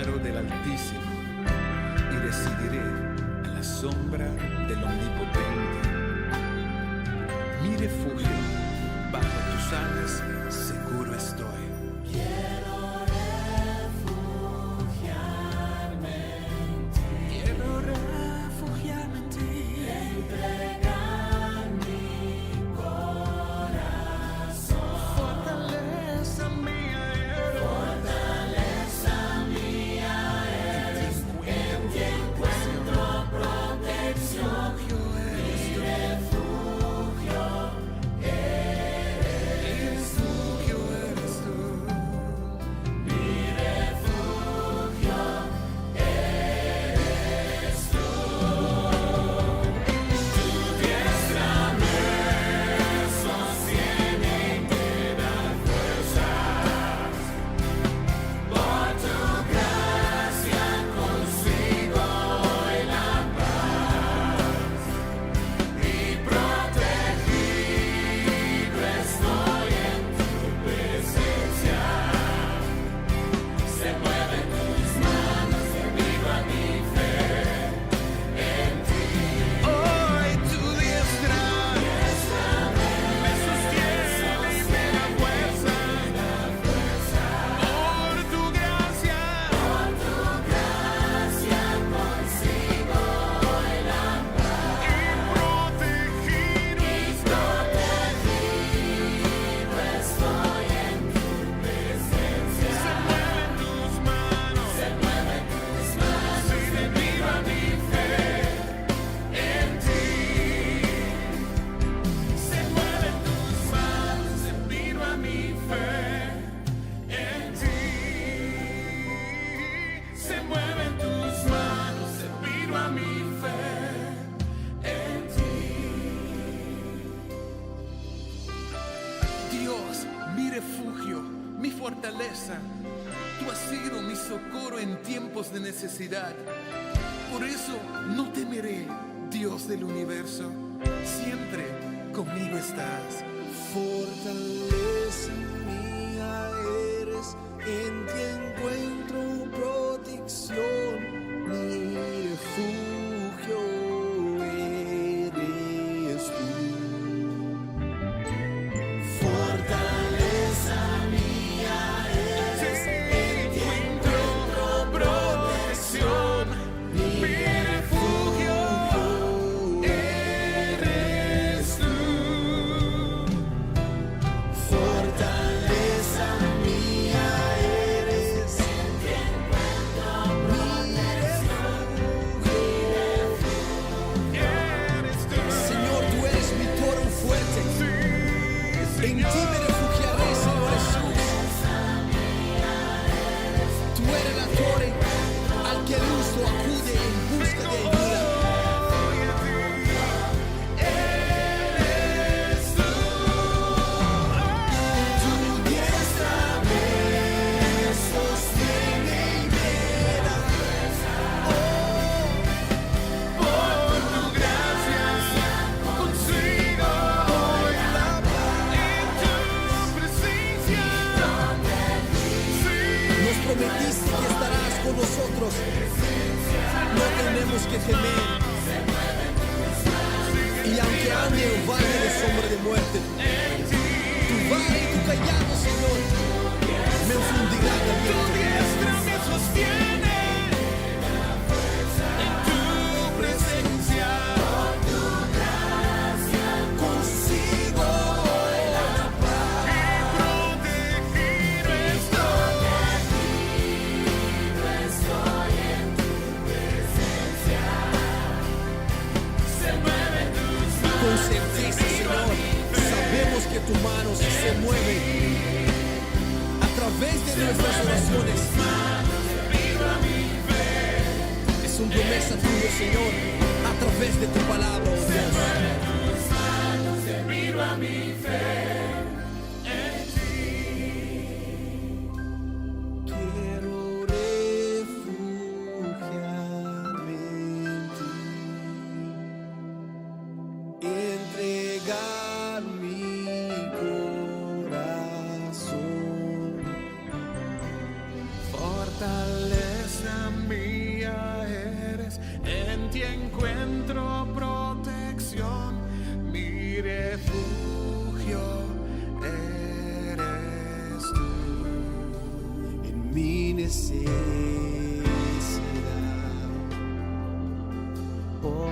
amparo del Altísimo y residiré a la sombra del Omnipotente. Mi refugio, bajo tus alas seguro estoy. Quiero refugiarme en ti. Entregar mi corazón. Fortaleza mía eres. Fortaleza mía eres. En ti encuentro protección. Mi refugio eres tú. Mi refugio eres tú. Tu diestra me sostiene y me da fuerzas. Por tu gracia consigo hoy la paz. Y protegido estoy en tu presencia. Se mueven tus manos, se viva mi fe en ti. Hoy tu diestra me sostiene y me da fuerza. Por tu gracia consigo hoy la paz. Y protegido estoy en tu presencia. Se mueven tus manos, y se viva mi fe en ti. Se mueven tus manos, se viva mi fe en ti. Se mueven tus manos, se viva mi fe en ti. Dios, mi refugio, mi fortaleza, tú has sido mi socorro en tiempos de necesidad. Por eso no temeré, Dios del universo, siempre conmigo estás. Fortaleza mía eres, en ti encuentro protección, mi refugio eres tú. Fortaleza mía eres, en ti encuentro protección, mi refugio eres tú. Fortaleza mía eres, en ti encuentro protección, mi refugio Señor, tú eres mi toro fuerte. En ti me refugiaré, Señor Jesús. Tú eres la torre al que el justo acude en busca de ayuda. Eres tú. Tu diestra me sostiene y me da fuerza. Por tu gracia consigo hoy la paz. En tu presencia Nos prometiste que estarás con nosotros. No tenemos que temer. Y aunque ande en valle de sombra de muerte, tu vara y tu callado, Señor, me infundirán tu aliento. diestra me sostiene. En tu presencia Consigo hoy la paz. protegido estoy en tu presencia. Se mueven tus Con certeza, Señor, sabemos que tu mano se mueve a través de nuestras oraciones. Es una promesa tuya, Señor, a través de tu palabra, oh Dios. viva mi fe en ti. Quiero refugiarme en ti, entregar mi corazón. Fortaleza mía eres, en ti encuentro protección, mi refugio eres tú. En mi necesidad. Oh,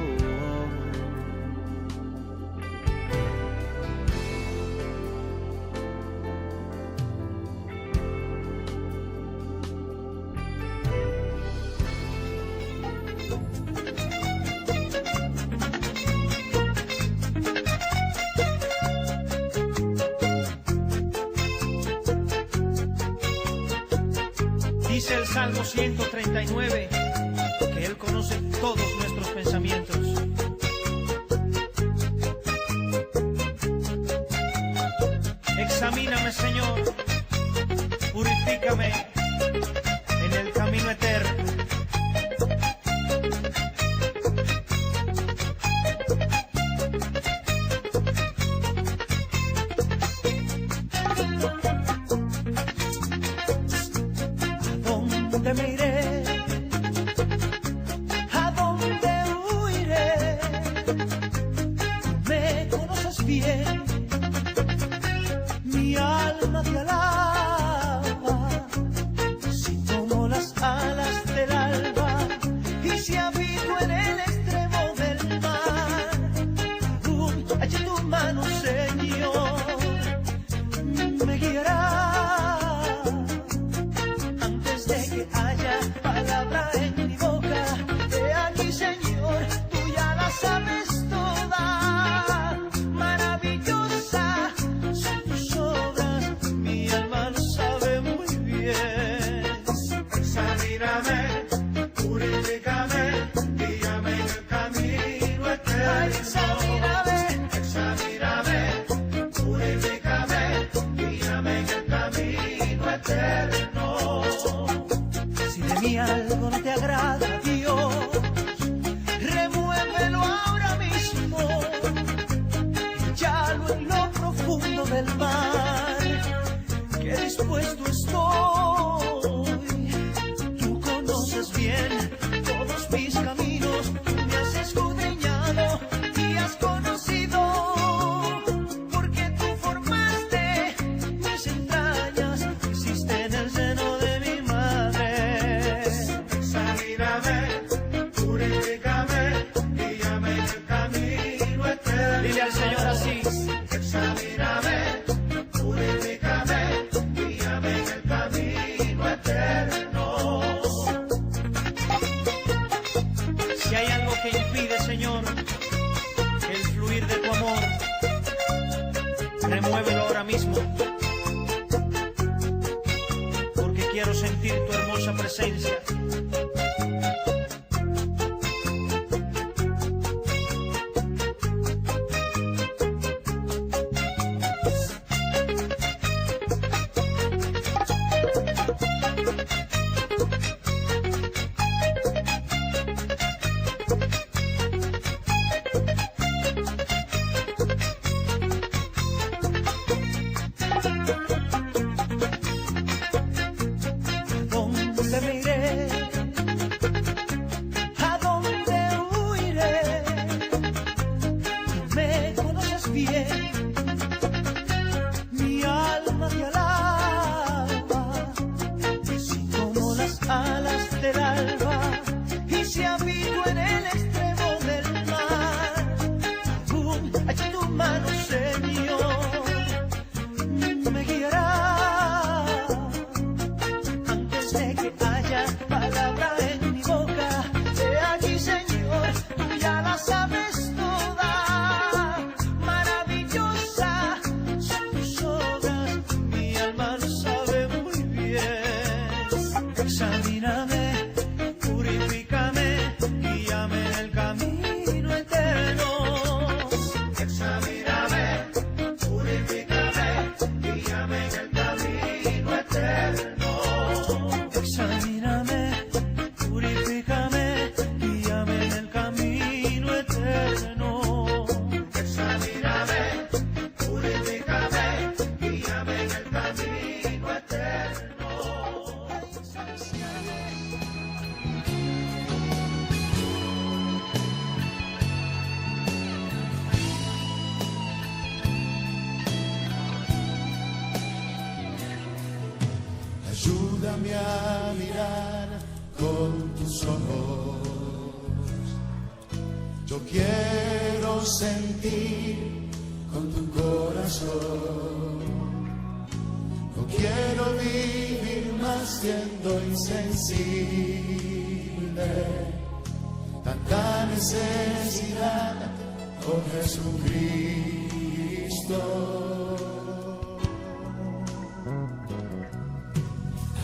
Dice el Salmo 139 que Él conoce todos nuestros pensamientos. Examíname, Señor, purifícame en el camino eterno. ¿A dónde me iré? ¿A dónde huiré? Tú me conoces bien, mi alma te alaba. Si tomo las alas del alba y si habito en el extremo del mar, aún allí tu mano, Señor, me guiará. Antes de que haya palabra en mi boca, he aquí, Señor, tú ya la sabes toda. Maravillosa son tus obras, mi alma lo sabe muy bien. Examíname, purifícame, guíame en el camino eterno. Examíname, examíname, purifícame, guíame en el camino eterno. Si de mí algo no te agrada, Dios, remuévelo ahora mismo, échalo en lo profundo del mar, que dispuesto estoy. Tú conoces bien todos mis caminos, tú me has escudriñado y has conocido, porque tú formaste mis entrañas, hiciste en el seno de mi madre. Examíname, purifícame, guíame en el camino eterno. Dile al Señor así. Examíname, purifícame, guíame en el camino eterno. Si hay algo que impide, Señor, el fluir de tu amor, remuévelo ahora mismo, porque quiero sentir tu hermosa presencia. ¿Dónde me iré? ¿A dónde huiré? Tú me conoces bien, mi alma te alaba. Si tomo las alas del alba y si habito en el extremo del mar, aún allí tu mano, Señor, me guiará. Antes de que haya palabra en mi boca, he aquí, Señor, tú ya la sabes toda. Maravillosa son tus obras, mi alma lo sabe muy bien. Examíname, purifícame, guíame en el camino eterno. Examíname, purifícame, guíame en el camino eterno. Examíname. Ayúdame a mirar con tus ojos. Yo quiero sentir con tu corazón. No quiero vivir más siendo insensible. Tanta necesidad, oh Jesucristo.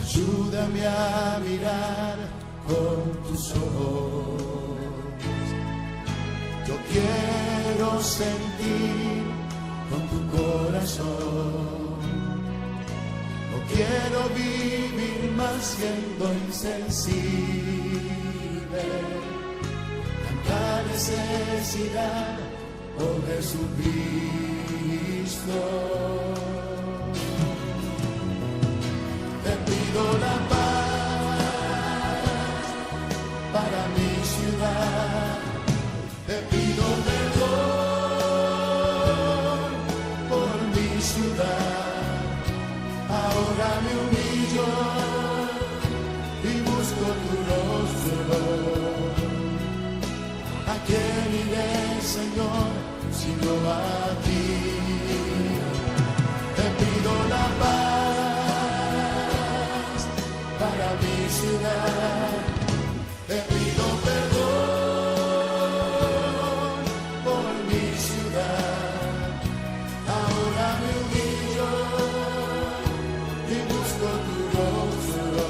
Ayúdame a mirar con tus ojos. Yo quiero sentir con tu corazón. No quiero vivir más siendo insensible. Tanta necesidad, oh Jesucristo. Te pido la paz para mi ciudad. Te pido perdón por mi ciudad. Ahora me humillo y busco tu rostro. ¿A quién iré, Señor, sino a ti? Te pido la paz para mi ciudad. Te pido perdón por mi ciudad. Ahora me humillo y busco tu rostro.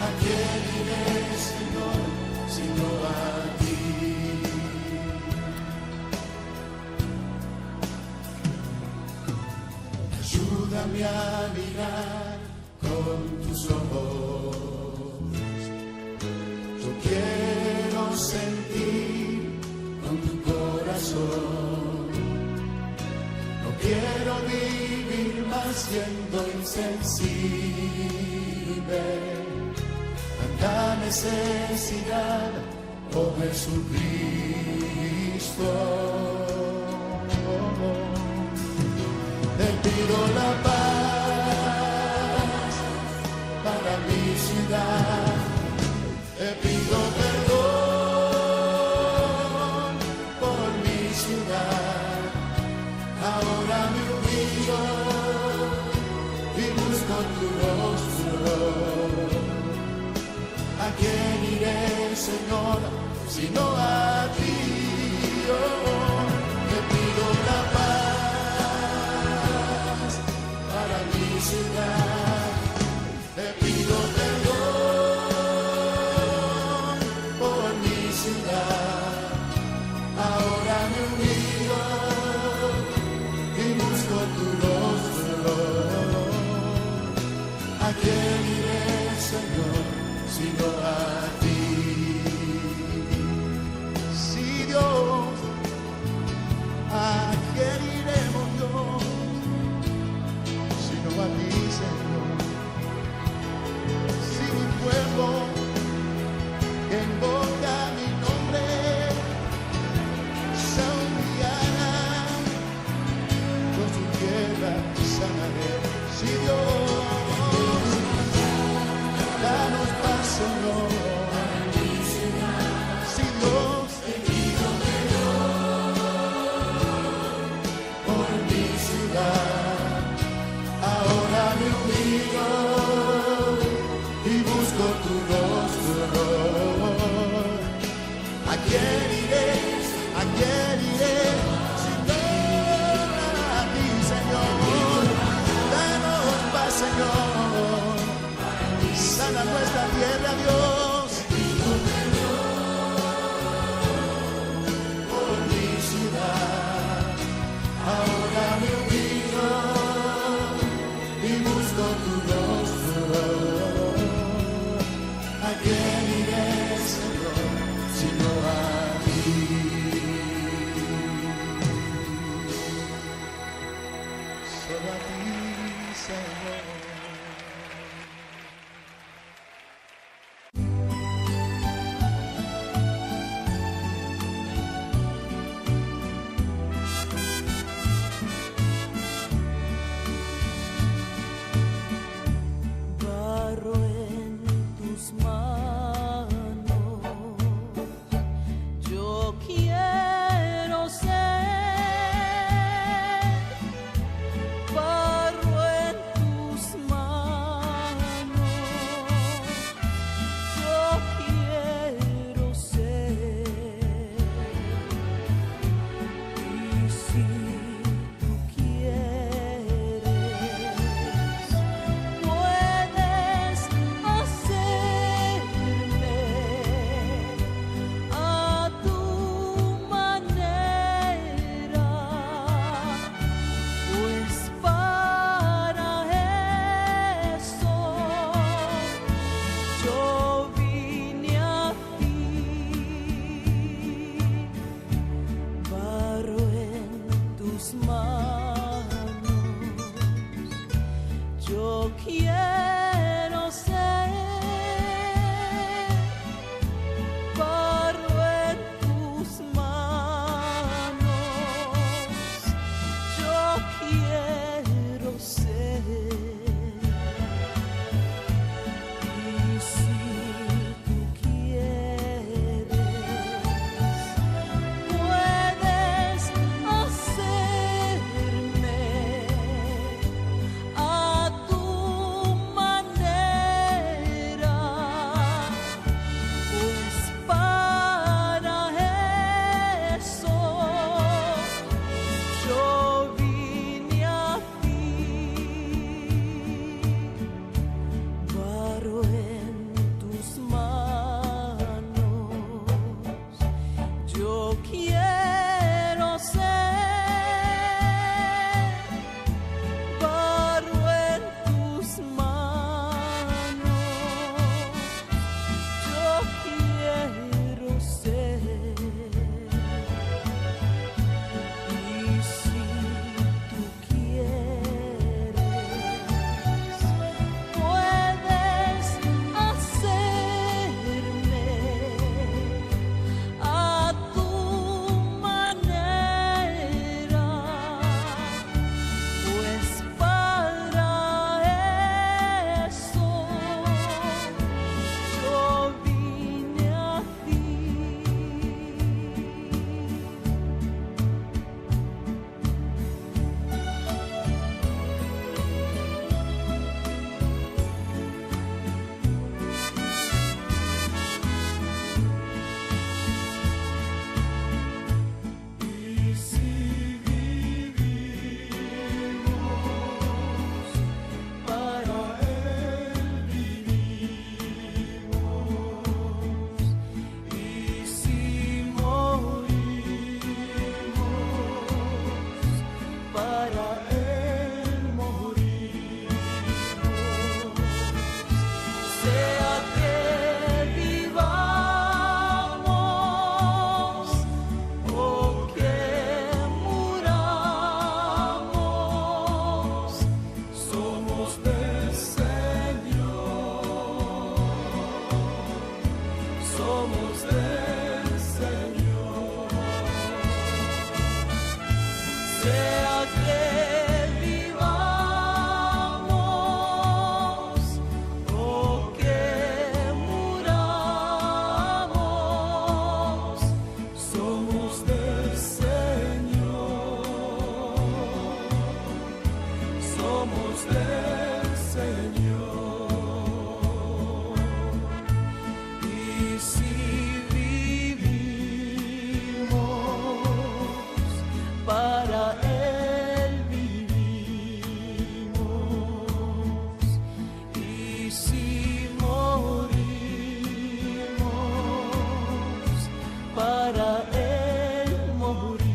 ¿A quién iré, Señor, sino a ti? Ayúdame a mirar con tus ojos. Yo quiero sentir con tu corazón. No quiero vivir más siendo insensible. Tanta necesidad, oh Jesucristo. Te pido la paz para mi ciudad. Te pido perdón por mi ciudad. Ahora me humillo y busco tu rostro. ¿A quién iré, Señor, sino a ti? Oh, te pido la paz para mi ciudad. Te pido perdón por mi ciudad. Ahora me humillo y busco tu rostro. ¿A quién iré, Señor, sino a ti? Sí, Dios, ¿a quién iremos, Dios, sino a ti, Señor? Si mi pueblo que invoca mi nombre se humillara, yo su tierra sanaré. Si Dios, danos paz, Señor. Si Dios, te pido perdón por mi ciudad. Ahora me humillo y busco tu rostro. ¿A quién iré? ¿A quién iré? Si no a ti, Señor. Danos paz, Señor. Sana nuestra tierra, Dios. Pido perdón por mi ciudad. Ahora me humillo y busco tu rostro. ¿A quién iré, Señor, sino a ti? Solo a ti, Señor. Yo quiero ser barro en tus manos. Yo quiero ser. Y si tú quieres, puedes hacerme a tu manera, pues para eso yo vine a ti. Barro en tus manos, yo quiero ser barro en tus manos, yo quiero ser. Y si tú quieres, puedes hacerme a tu manera, pues para eso yo vine a ti. Y si vivimos, para Él vivimos. Y si morimos, para Él morimos. Sea que vivamos o que muramos, somos del Señor, somos del Señor. Sea que vivamos o que muramos, somos del Señor, somos del Señor. Y si vivimos, para Él vivimos. Y si morimos, para Él morimos.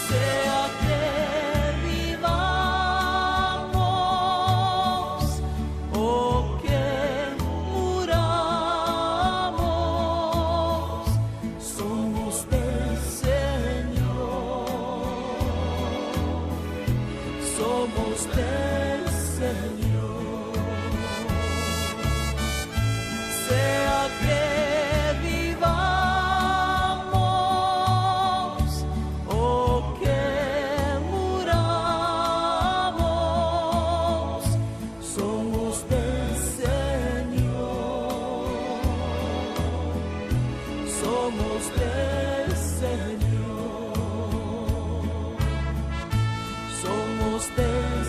Sea que vivamos o que muramos, somos del Señor, somos del Señor. Sea que vivamos o que muramos, somos del Señor, somos del Señor, somos del